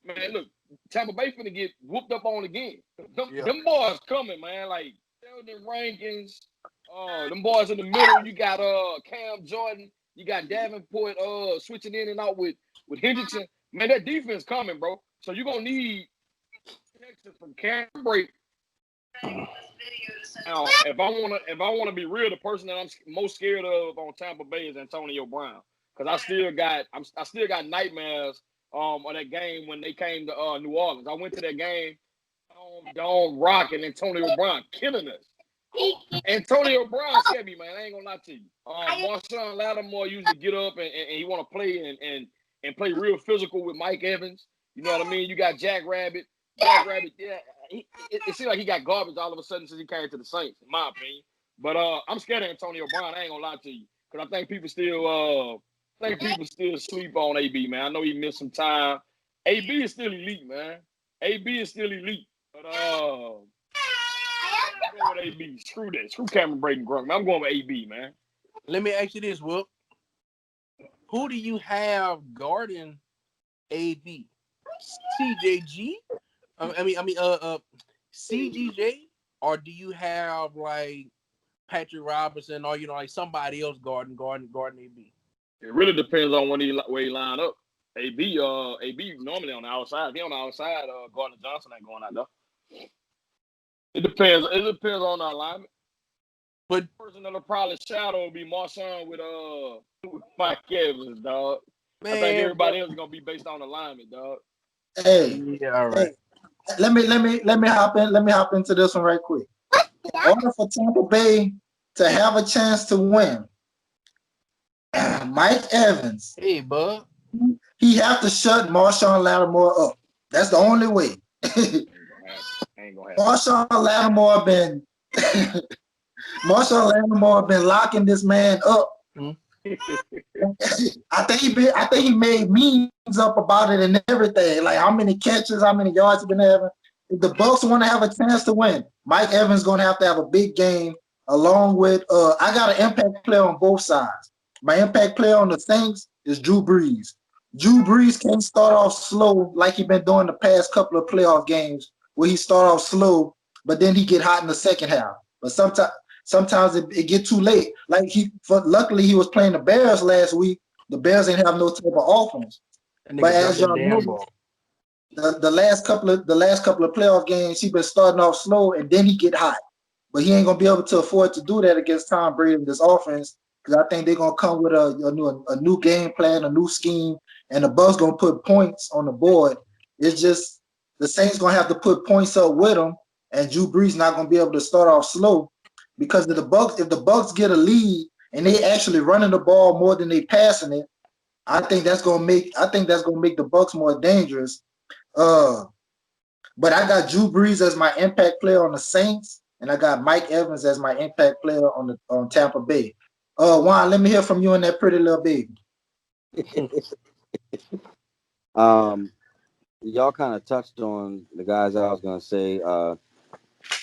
man, look, Tampa Bay finna get whooped up on again. Them boys coming, man. Like Sheldon Rankins, them boys in the middle. You got Cam Jordan, you got Davenport switching in and out with Hendrickson. Man, that defense coming, bro. So you're gonna need connection from Cameron Brate. Now, if I wanna be real, the person that I'm most scared of on Tampa Bay is Antonio Brown, because I still got nightmares on that game when they came to New Orleans. I went to that game, Don Rock and Antonio Brown killing us. Antonio Brown scared me, man. I ain't gonna lie to you. Marshawn Lattimore used to get up and he want to play and play real physical with Mike Evans. You know what I mean? You got Jack Rabbit. Yeah, it seems like he got garbage all of a sudden since he came to the Saints, in my opinion. But I'm scared of Antonio Brown. I ain't gonna lie to you, because I think people still sleep on AB, man. I know he missed some time. AB is still elite, man. AB is still elite. But I'm going with AB. Screw that. Screw Cameron Brate and Gronk. I'm going with AB, man. Let me ask you this, Will. Who do you have guarding AB? CJG? CGJ? Or do you have like Patrick Robinson or like somebody else guarding AB? It really depends on where he line up. AB normally on the outside. If he on the outside, Gardner Johnson ain't going out there. It depends. It depends on the alignment. But the person that'll probably shadow will be Marshawn with Mike Evans, dog. Man, I think everybody else is gonna be based on alignment, dog. Hey, yeah, all right. Hey, let me hop in. Let me hop into this one right quick. In order for Tampa Bay to have a chance to win, Mike Evans, hey, bud, he have to shut Marshawn Lattimore up. That's the only way. Ain't gonna happen. Marshawn Lattimore been locking this man up. I think he made memes up about it and everything. Like how many catches, how many yards he been having. If the Bucs want to have a chance to win, Mike Evans gonna have to have a big game along with I got an impact player on both sides. My impact player on the Saints is Drew Brees. Drew Brees can start off slow like he been doing the past couple of playoff games where he start off slow, but then he get hot in the second half. But sometimes it get too late. Like luckily he was playing the Bears last week. The Bears ain't have no type of offense. That But nigga as dropped that y'all damn know, ball. the last couple of playoff games, he been starting off slow and then he get hot. But he ain't gonna be able to afford to do that against Tom Brady in this offense because I think they're gonna come with a new game plan, a new scheme, and the Bucks gonna put points on the board. It's just the Saints gonna have to put points up with them, and Drew Brees not gonna be able to start off slow because if the Bucks get a lead and they actually running the ball more than they passing it, I think that's gonna make the Bucks more dangerous. Uh, but I got Drew Brees as my impact player on the Saints, and I got Mike Evans as my impact player on Tampa Bay. Juan, let me hear from you and that pretty little baby. Um, y'all kind of touched on the guys I was gonna say.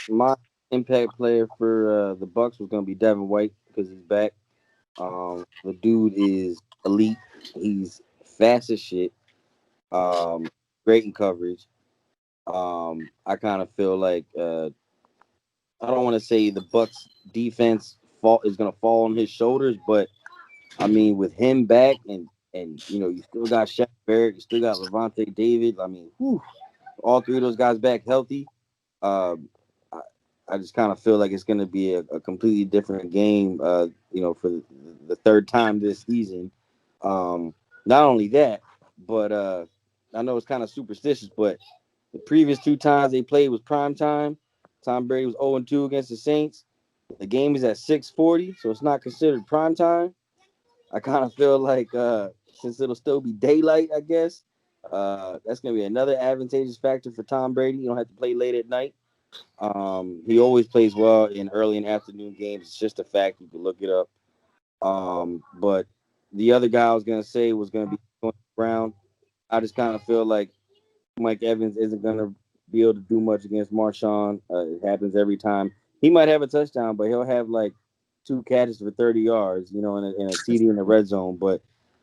My impact player for the Bucks was gonna be Devin White because he's back. The dude is elite. He's fast as shit. Great in coverage. I kind of feel like I don't want to say the Bucks defense fault is gonna fall on his shoulders, but I mean with him back and you still got Shaq Barrett, you still got Levante David. I mean, whew, all three of those guys back healthy. Um, I, I just kind of feel like it's gonna be a completely different game. For the third time this season. Not only that, but I know it's kind of superstitious, but the previous two times they played was prime time. Tom Brady was 0-2 against the Saints. The game is at 6:40, so it's not considered prime time. I kind of feel like since it'll still be daylight, I guess that's going to be another advantageous factor for Tom Brady. You don't have to play late at night. He always plays well in early and afternoon games. It's just a fact. You can look it up. But the other guy I was going to say was going to be Antonio Brown. I just kind of feel like Mike Evans isn't going to be able to do much against Marshawn. It happens every time. He might have a touchdown, but he'll have like two catches for 30 yards, in a TD in the red zone. But,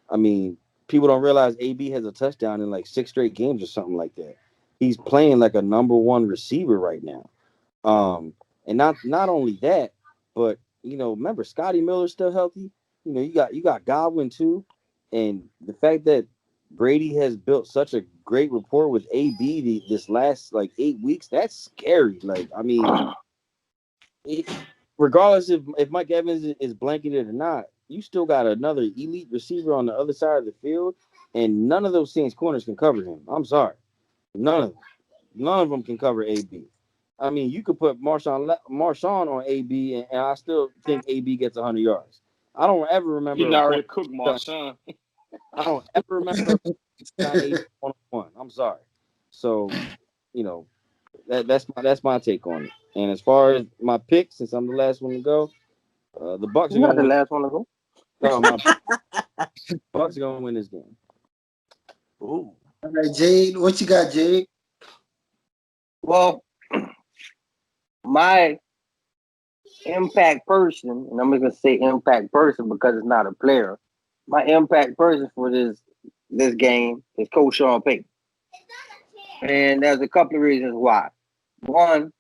I mean, people don't realize AB has a touchdown in like 6 straight games or something like that. He's playing like a number one receiver right now. And not only that, but remember Scotty Miller's still healthy. You got Godwin too, and the fact that Brady has built such a great rapport with AB this last like 8 weeks, that's scary. Like, I mean, it, regardless if Mike Evans is blanketed or not, you still got another elite receiver on the other side of the field, and none of those Saints corners can cover him. I'm sorry, none of them. None of them can cover AB. I mean, you could put Marshawn on AB, and I still think AB gets 100 yards. I don't ever He remember done a corner. already cooked Marshawn. I don't ever remember a corner AB 1-on-1. I'm sorry. So, you know, that's my take on it. And as far as my pick, since I'm the last one to go, the Bucks are You're not gonna the win. last one to go. No, my Bucks are gonna win this game. Ooh. All right, Jade, what you got, Jade? Well, my impact person, and I'm just gonna say impact person because it's not a player. My impact person for this game is Coach Sean Payton, and there's a couple of reasons why. One,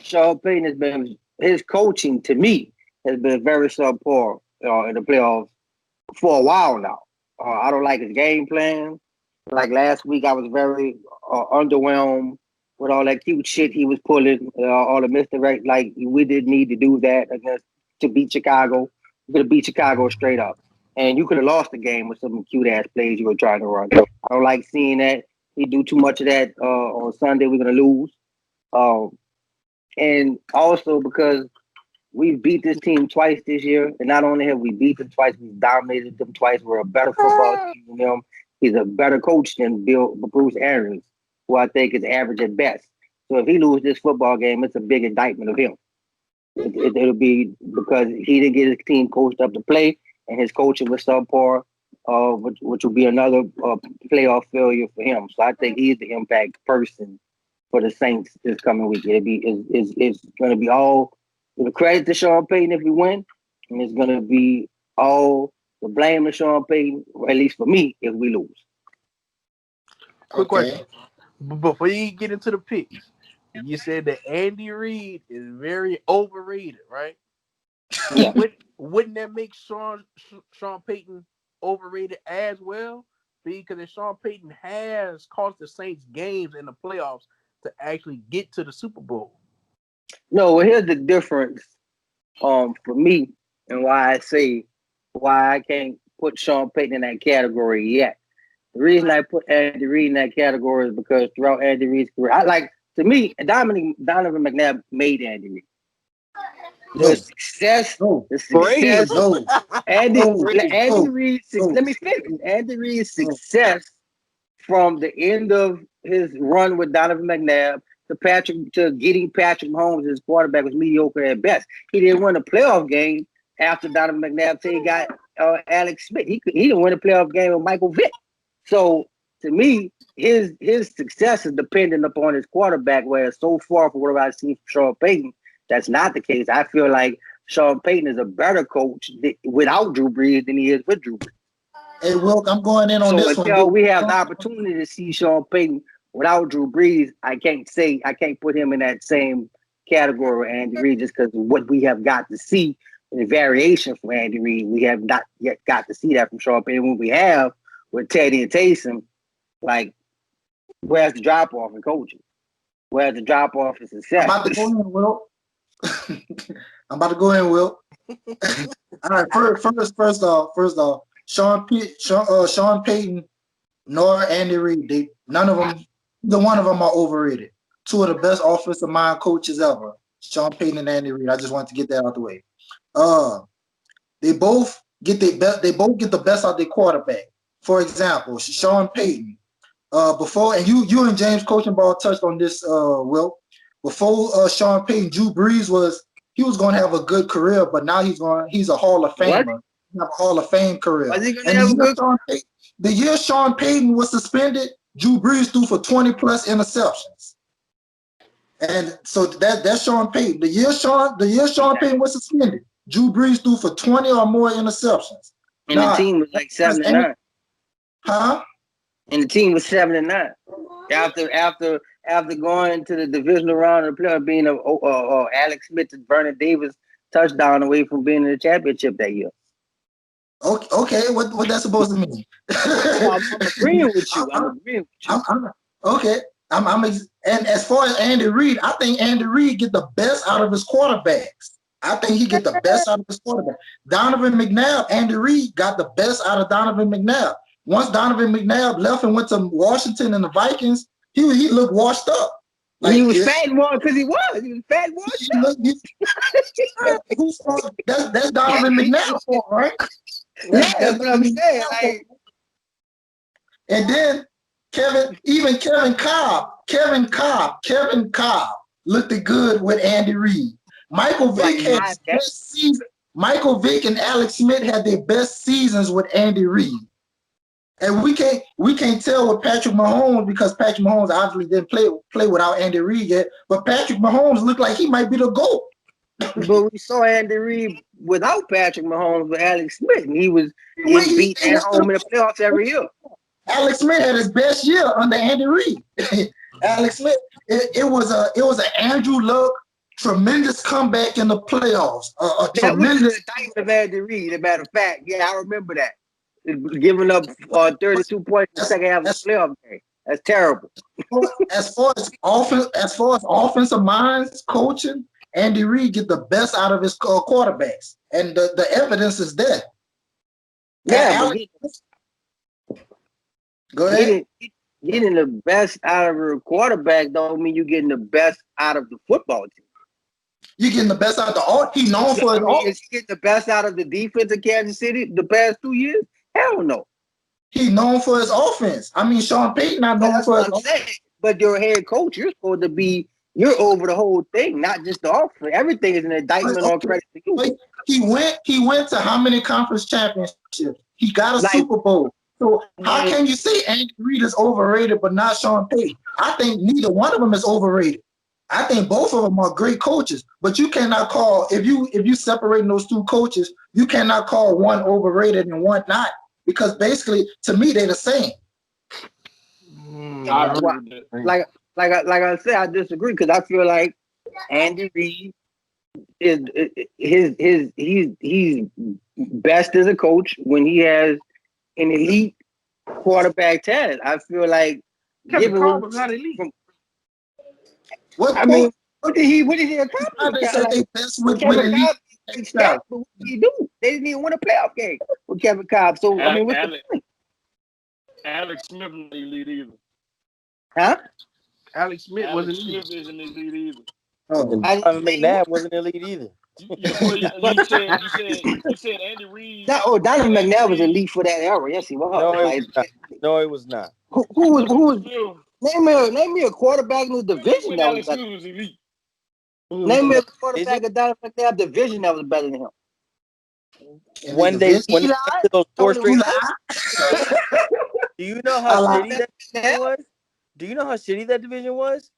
Sean Payton has been his coaching to me has been very subpar in the playoffs for a while now. I don't like his game plan. Like last week, I was very underwhelmed with all that cute shit he was pulling, all the misdirect. Like we didn't need to do that against to beat Chicago. You could have beat Chicago straight up, and you could have lost the game with some cute ass plays you were trying to run. I don't like seeing that. He do too much of that on Sunday. We're gonna lose. Um, and also because we've beat this team twice this year, and not only have we beat them twice, we've dominated them twice. We're a better football team than them. He's a better coach than Bruce Arians, who I think is average at best. So if he loses this football game, it's a big indictment of him. It'll be because he didn't get his team coached up to play, and his coaching was subpar, which will be another playoff failure for him. So I think he's the impact person for the Saints this coming week. It's going to be all The credit to Sean Payton if we win, and it's gonna be all the blame to Sean Payton, or at least for me, if we lose. Quick question. Okay. Before you get into the picks, you said that Andy Reid is very overrated, right? Yeah. Wouldn't that make Sean Payton overrated as well? Because if Sean Payton has cost the Saints games in the playoffs to actually get to the Super Bowl. No, well, here's the difference for me and why I can't put Sean Payton in that category yet. The reason I put Andy Reid in that category is because throughout Andy Reid's career, to me, Donovan McNabb made Andy Reid. The No, success, no, the Brady. success, no, Andy no, Andy no, Reid. no, Let me finish. Andy Reid's no. success from the end of his run with Donovan McNabb to getting Patrick Mahomes as quarterback was mediocre at best. He didn't win a playoff game after Donovan McNabb till he got Alex Smith. He didn't win a playoff game with Michael Vick. So to me, his success is dependent upon his quarterback. Whereas so far, for what I've seen from Sean Payton, that's not the case. I feel like Sean Payton is a better coach without Drew Brees than he is with Drew Brees. Hey, Wilk, I'm going in on So this one. until we have the opportunity to see Sean Payton without Drew Brees, I can't put him in that same category with Andy Reid just because of what we have got to see the variation from Andy Reid. We have not yet got to see that from Sean Payton. When we have with Teddy and Taysom, like where's the drop off in coaching? Where's the drop off in success? I'm about to go in, Will. I'm about to go in, Will. All right, first off, Sean Payton nor Andy Reid, none of them, either one of them are overrated. Two of the best offensive mind coaches ever, Sean Payton and Andy Reid. I just want to get that out the way. They both get the best out of their quarterback. For example, Sean Payton. Before, and you and James Coaching Ball touched on this, Will. Before Sean Payton, Drew Brees was going to have a good career, but now he's a Hall of What? Famer. He have a Hall of Fame career. Was he gonna And have a good? the year Sean Payton was suspended, Drew Brees threw for 20 plus interceptions. And so that's Sean Payton. The year Sean Payton was suspended, Drew Brees threw for 20 or more interceptions. And the team was like 7-9. Huh? And the team was 7-9 after going to the divisional round of the playoff, being Alex Smith and Vernon Davis touchdown away from being in the championship that year. Okay, what that's supposed to mean? I'm agreeing with you. Okay. And as far as Andy Reid, I think Andy Reid get the best out of his quarterbacks. I think he get the best out of his quarterback. Donovan McNabb, Andy Reid got the best out of Donovan McNabb. Once Donovan McNabb left and went to Washington and the Vikings, he looked washed up. Like, he was fat and washed because he was fat and washed up. That's Donovan McNabb, right? That's what I'm saying. Like, and then Kevin Cobb looked good with Andy Reid. Michael Vick had his best season. Michael Vick and Alex Smith had their best seasons with Andy Reid. And we can't tell with Patrick Mahomes because Patrick Mahomes obviously didn't play without Andy Reid yet. But Patrick Mahomes looked like he might be the GOAT. But we saw Andy Reid without Patrick Mahomes with Alex Smith, and he was getting beat at home in the playoffs every year. Alex Smith had his best year under Andy Reid. Alex Smith, it was an Andrew Luck tremendous comeback in the playoffs. That was the indictment of Andy Reid. As a matter of fact, yeah, I remember that. Giving up 32 points in the second half of the playoff game. That's terrible. As far as offensive minds, coaching, Andy Reid get the best out of his quarterbacks, and the evidence is there. Yeah, go ahead. Getting the best out of a quarterback don't mean you're getting the best out of the football team. You're getting the best out of the he known for his Is he getting the best out of the defense of Kansas City the past 2 years? Hell no. He's known for his offense. I mean, Sean Payton not known for his offense. But you're a head coach. You're supposed to be. You're over the whole thing, not just the offense. Everything is an indictment or credit to you. He went to how many conference championships? He got a Super Bowl. So how can you say Andy Reid is overrated but not Sean Payton? I think neither one of them is overrated. I think both of them are great coaches, but you cannot call if you separating those two coaches, you cannot call one overrated and one not because basically to me they're the same. I Well, agree with that. like I said, I disagree because I feel like Andy Reid he's best as a coach when he has an elite quarterback talent. I feel like Kevin given Carr what was not elite. What I quote? mean, what did he accomplish? They said they best with Kevin elite Cobb big stats, but what did he do? They didn't even win a playoff game with Kevin Cobb. So I mean, what's the point? Alex Smith not elite either. Huh? Alex Smith Alex wasn't elite. Smith isn't elite either. Oh, And I didn't Donovan say he McNabb was. wasn't elite either. Well, But you said Andy Reid. You said Donovan Andy McNabb was Reid. elite for that era. Yes, he was. No, it was Like not. No, it was not. who was Alex Smith. name me a quarterback in the division When that was Alex better. Smith was elite. Name me a Is it quarterback in Donovan McNabb division that was better than him. in the when division. they Eli, went to those four Tony straight? Romo. Do you know how I like shitty Donovan that McNabb. division was? Do you know how shitty that division was?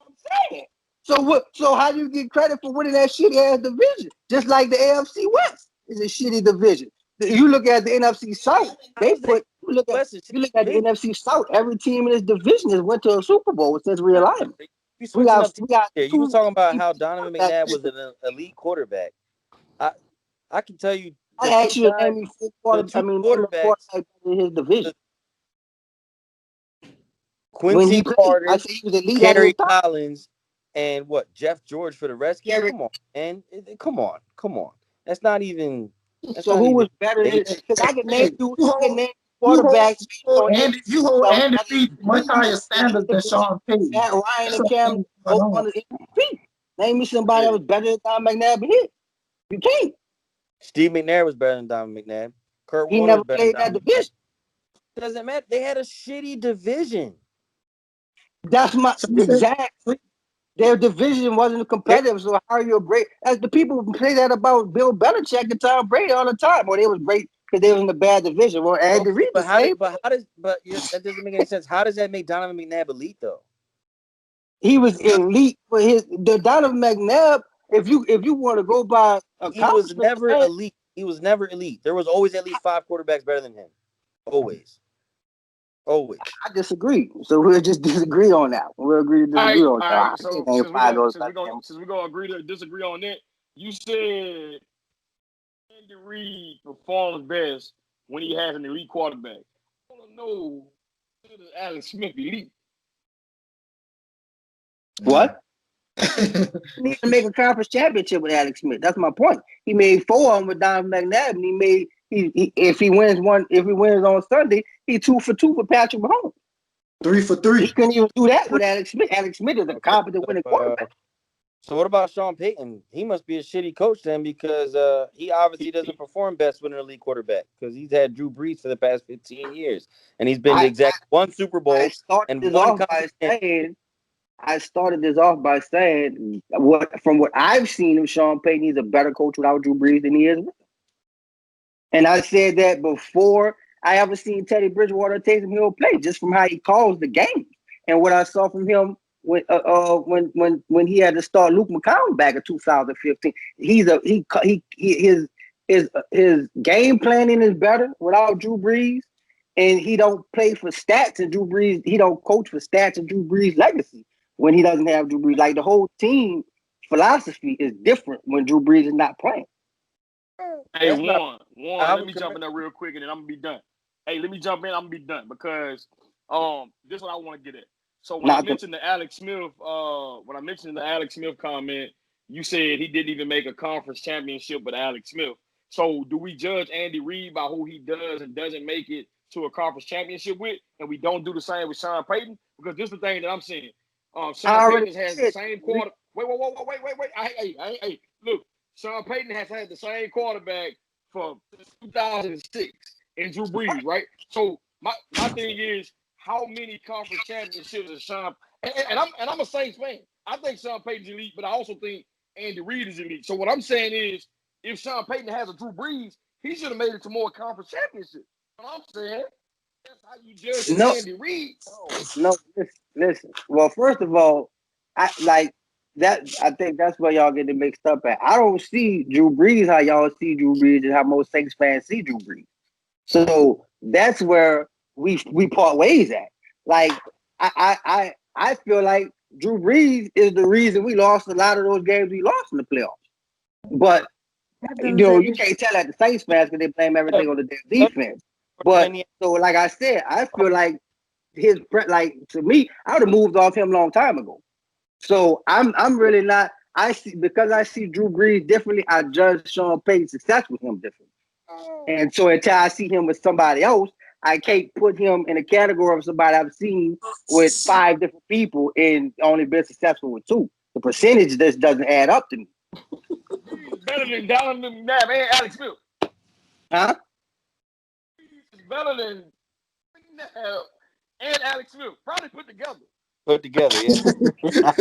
I'm saying. So what? So how do you get credit for winning that shitty ass division? Just like the AFC West is a shitty division. You look at the NFC South. How is that West a You shitty look at the division? NFC South. Every team in this division has went to a Super Bowl since Nah, realignment. you We switching got up teams we got here. You was two talking about teams how Donovan that McNabb was an elite quarterback. I I can tell you I the asked two you to guys, name me four the quarter. I two mean, name a quarterbacks, quarterback in his division the when Quincy he played. I Carter, said he was elite at his Kerry time. Collins, and what Jeff George for the Redskins. Gary. Come on, man. Come on, come on. That's not even. That's So not who even was better? debate. Because I can name Hey, you. you I can hold name you hold quarterbacks based you hold on Andy MVP you hold that was Andy better Reid much higher in his standards than division. Sean Payton. Matt Ryan That's and what I Cam think going both on. won the MVP. Name me somebody that Hey, was better than Don McNabb than him. You can't. Steve McNair was better than Donovan McNabb. Kurt He Warner was never better than played that Donovan McNabb. division. Doesn't matter. They had a shitty division. That's my So you said exact. Their division wasn't They competitive. So how are you great? As the people say that about Bill Belichick and Tom Brady all the time. Well, they was great because they was in a bad division. Well, Andy okay, Reid the same. that doesn't make any sense. How does that make Donovan McNabb elite though? He was elite for the Donovan McNabb. If you want to go by He was accomplishment, never man, elite. He was never elite. There was always at least five quarterbacks better than him. Always. Always. I disagree. So we'll just disagree on that. We'll agree to all disagree right, on all that. I right. can't So name five goals better than him. since we're gonna agree to disagree on that, you said Andy Reid performs best when he has an elite quarterback. I want to know, is Alex Smith elite? What? He needs to make a conference championship with Alex Smith. That's my point. He made four of them with Donovan McNabb, and if he wins on Sunday, he 2 for 2 for Patrick Mahomes. 3 for 3. He couldn't even do that with Alex Smith. Alex Smith is a Okay. competent winning quarterback. So what about Sean Payton? He must be a shitty coach then because he obviously doesn't perform best with an elite quarterback because he's had Drew Brees for the past 15 years and he's been to I exactly one Super I Bowl started and this one off conference by championship. saying what I've seen of Sean Payton, he's a better coach without Drew Brees than he is. And I said that before I ever seen Teddy Bridgewater or Taysom Hill play, just from how he calls the game and what I saw from him when he had to start Luke McCown back in 2015. His game planning is better without Drew Brees, and he don't play for stats and Drew Brees. He don't coach for stats and Drew Brees' legacy when he doesn't have Drew Brees. Like the whole team philosophy is different when Drew Brees is not playing. Hey, That's not. I let would me jump in there real quick and then I'm gonna be done. Hey, let me jump in. I'm gonna be done because this is what I want to get at. So Not the when I mentioned the Alex Smith comment, you said he didn't even make a conference championship with Alex Smith. So do we judge Andy Reid by who he does and doesn't make it to a conference championship with, and we don't do the same with Sean Payton? Because this is the thing that I'm saying. I Sean already Payton has the said. same quarter. Wait. Hey, look. Sean Payton has had the same quarterback for 2006 and Drew Brees, right? So my thing is, how many conference championships is Sean? And I'm a Saints fan. I think Sean Payton's elite, but I also think Andy Reid is elite. So what I'm saying is, if Sean Payton has a Drew Brees, he should have made it to more conference championships. What I'm saying, that's how you judge No, Andy Reid. no. Listen. Well, first of all, I like that. I think that's where y'all get it mixed up at. I don't see Drew Brees how y'all see Drew Brees and how most Saints fans see Drew Brees. So that's where we part ways at. Like I feel like Drew Brees is the reason we lost a lot of those games we lost in the playoffs. But That you doesn't. can't tell that the Saints fans because they blame Yeah, everything on the damn that's defense. when But he so, like I said, I feel like like to me, I would have moved off him a long time ago. So I'm really not. I see because I see Drew Brees differently. I judge Sean Payton's success with him differently. And so until I see him with somebody else, I can't put him in a category of somebody I've seen with five different people and only been successful with two. The percentage just doesn't add up to me. He's better than Donovan McNabb and Alex Smith. Huh? He's better than McNabb and Alex Smith. Probably put together. put together. Yeah, Like,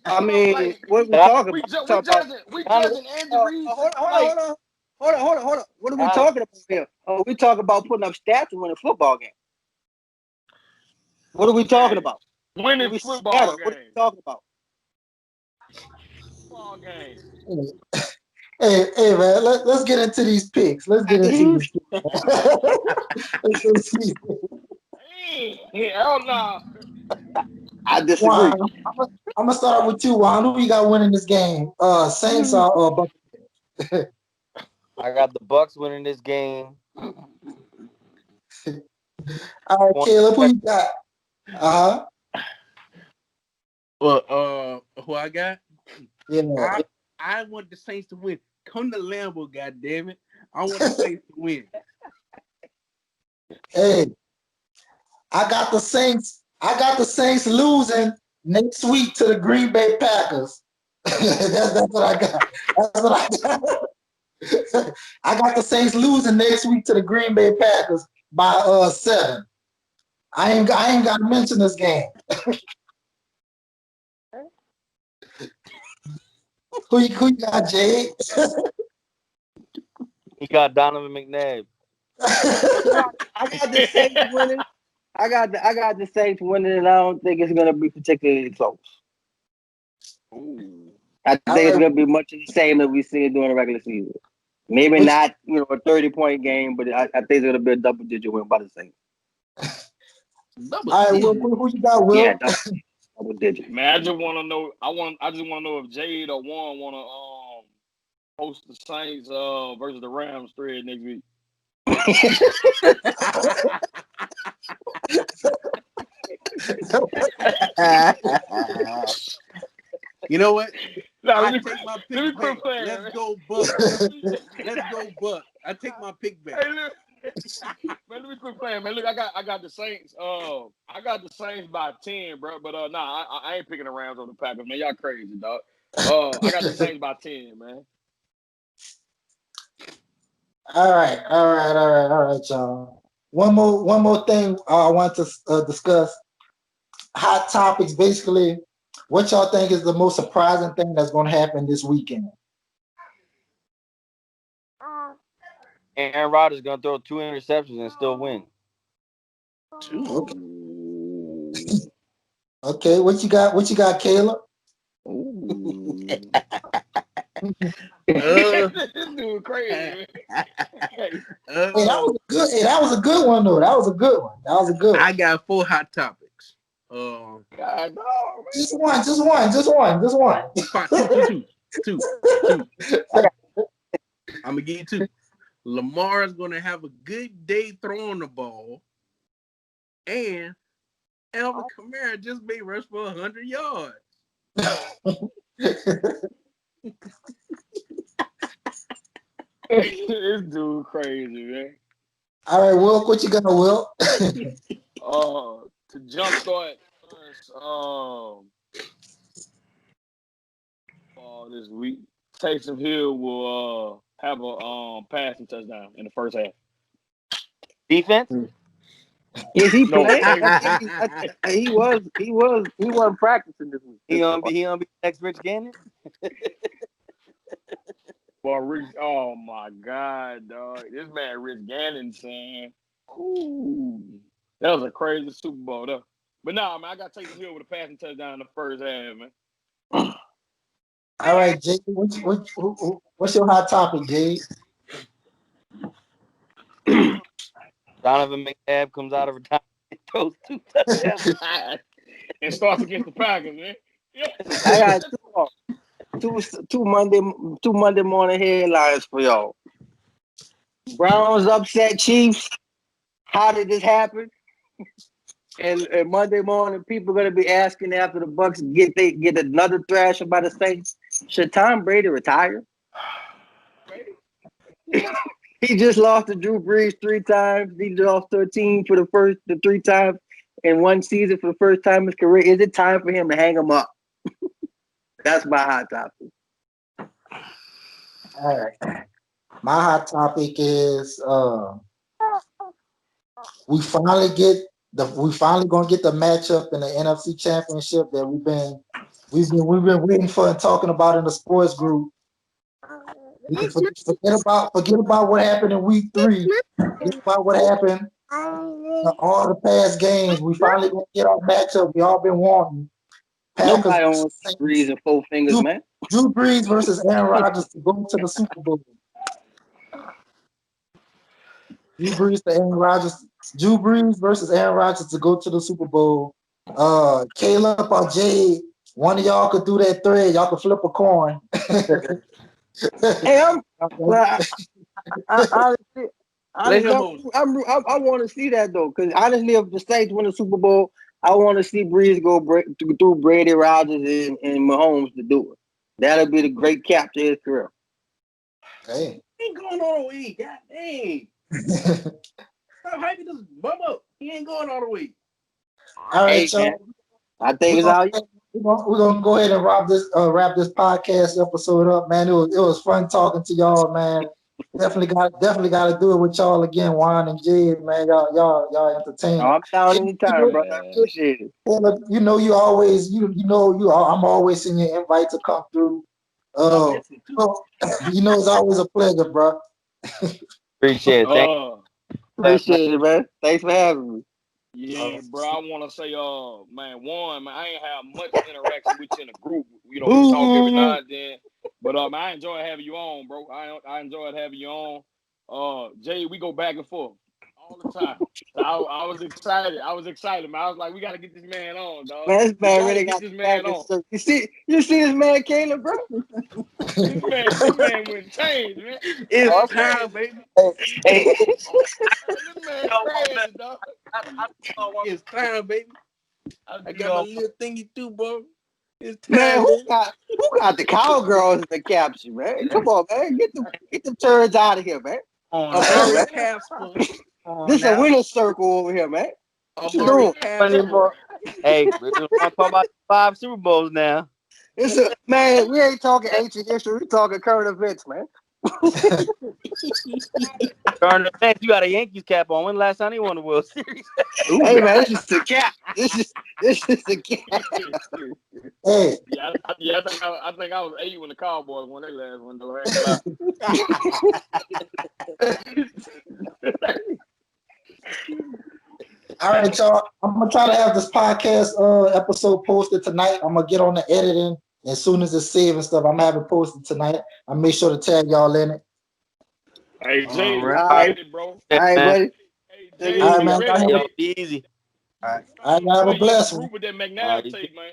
I you know, mean, like what are we Don- talking about? We talking about we Donovan, judging Andy Reid. hold Like, on. Hold on. What are we Alex, talking about here? We talking about putting up stats to win a football game. What are we talking game, about? winning When we scatter, football what are we game, talking about? football game. Hey, man, let's get into these picks. Let's get into these picks. Let's see. Hell no. I Juan, disagree. I'm gonna start with you, Juan. Who you got winning this game? Saints or Buccaneers? I got the Bucks winning this game. All right, Caleb, who 27. you got? Uh huh. Well, who I got? Yeah. I want the Saints to win. Come to Lambeau, God damn it! I want the Saints to win. Hey, I got the Saints. I got the Saints losing next week to the Green Bay Packers. That's what I got. That's what I got. I got the Saints losing next week to the Green Bay Packers by 7. I ain't got to mention this game. Who you got, Jay? He got Donovan McNabb. I got the Saints winning. I got the Saints winning, and I don't think it's gonna be particularly close. Ooh. I think All it's right. gonna be much of the same that we see during the regular season. Maybe Which, not, a 30-point game, but I think it's gonna be a double-digit win by the Saints. Double all right, Will, digit. who you got, Yeah, Will? double digit. Man, I just want to know. I just want to know if Jade or Juan want to host the Saints versus the Rams thread next week. You know what? Now I take my let pick me quit back. playing. Let's Man. go Bucks. Let's go Bucks. I take my pick back. Hey, look, man, let me quit playing, man. Look, I got the Saints. I got the Saints by 10, bro. But nah, I ain't picking the Rams over the Packers, man. Y'all crazy, dog. I got the Saints by 10, man. All right, y'all. One more thing I want to discuss. Hot topics, basically. What y'all think is the most surprising thing that's going to happen this weekend? And Aaron Rodgers gonna throw 2 interceptions and still win. Okay, Ooh. okay. What you got? What you got, Caleb? Ooh. This Uh, dude crazy, man. Hey, Hey, that uh, was a good. Hey, that was a good one, though. That was a good one. That was a good one. I got 4 hot topics. God, dog, Just one. Just one. Just one. Just one. Fine, two. I'm gonna give you two. Lamar's gonna have a good day throwing the ball, and Alvin Kamara just may rush for 100 yards. man. This dude crazy, man. All right, Will. What you got, Will? To jumpstart us, this week, Taysom Hill will have a passing touchdown in the first half. Defense? Is he No, playing? offense. He wasn't practicing this week. He gonna be next Rich Gannon? Well, Rich, oh my God, dog. This man, Rich Gannon, son. Ooh, that was a crazy Super Bowl, though. But nah, man, I got Taysom Hill with a passing touchdown in the first half, man. All right, Jay. What's your hot topic, Jay? Donovan McNabb comes out of retirement and throws 2 touchdowns. And starts against the Packers, man. Yeah. I got two Monday morning headlines for y'all. Browns upset Chiefs. How did this happen? And Monday morning, people are gonna be asking after the Bucks get another thrashing by the Saints. Should Tom Brady retire? He just lost to Drew Brees 3 times. He lost to a team for the 3 times in one season for the first time in his career. Is it time for him to hang him up? That's my hot topic. All right. My hot topic is we finally gonna get the matchup in the NFC Championship that we've been waiting for and talking about in the sports group. We can forget about what happened in week 3. Forget about what happened in all the past games. We finally gonna get our matchup we all been wanting. Packers Nobody versus on Saints. Brees and 4 fingers, man. Drew Brees versus Aaron Rodgers to go to the Super Bowl. Drew Brees versus Aaron Rodgers to go to the Super Bowl. Caleb or Jay, one of y'all could do that thread. Y'all could flip a coin. Hey, honestly, Let him host. I want to see that though, because honestly, if the Saints win the Super Bowl, I want to see Breeze go through Brady, Rodgers, and Mahomes to do it. That'll be the great cap to his career. Hey. He ain't going all the way. God dang. Stop hyping this bum up. He ain't going all the way. All right, Hey, so man, I think it's all. we're gonna go ahead and wrap this podcast episode up, man. It was fun talking to y'all, man. Definitely got to do it with y'all again, Juan and Jade, man. Y'all entertaining. I'm down anytime, bro. I appreciate it. You know, I'm always sending you invite to come through. You know, it's always a pleasure, bro. Appreciate it. Thank you. Appreciate it, man. Thanks for having me. Yeah, bro. I want to say, man, I ain't have much interaction with you in a group. You know, we talk every now and then. But I enjoy having you on, bro. I enjoyed having you on. Jay, we go back and forth all the time. So I was excited. Man. I was like, we got to get this man on, dog. Man, this man really get got this back man on. You see this man, Caleb, bro? This man went changed, man. It's time, baby. Hey. This man crazy, dog. It's time, baby. I got my little thingy too, bro. It's time, Man, baby. who got the cowgirls in the caption, man? Come on, man. Get the turds out of here, man. Amari Casper. This is a winner's circle over here, man. What you doing? Hey, we're going to talk about 5 Super Bowls now. Man, we ain't talking ancient history. We talking current events, man. Current events, you got a Yankees cap on. When the last time they won the World Series? Hey, man, this is the cap. This is the cap. Hey. Yeah, I think I was 8 when the Cowboys won their last one, though. All right, y'all. I'm gonna try to have this podcast episode posted tonight. I'm gonna get on the editing as soon as it's saved and stuff. I'm gonna have it posted tonight. I'll make sure to tag y'all in it. Hey, Jay, right, bro. All right, buddy. Hey, Jay, all right, man. Y'all be easy. All right, have a blessed one. Group with that McNabb tape, man.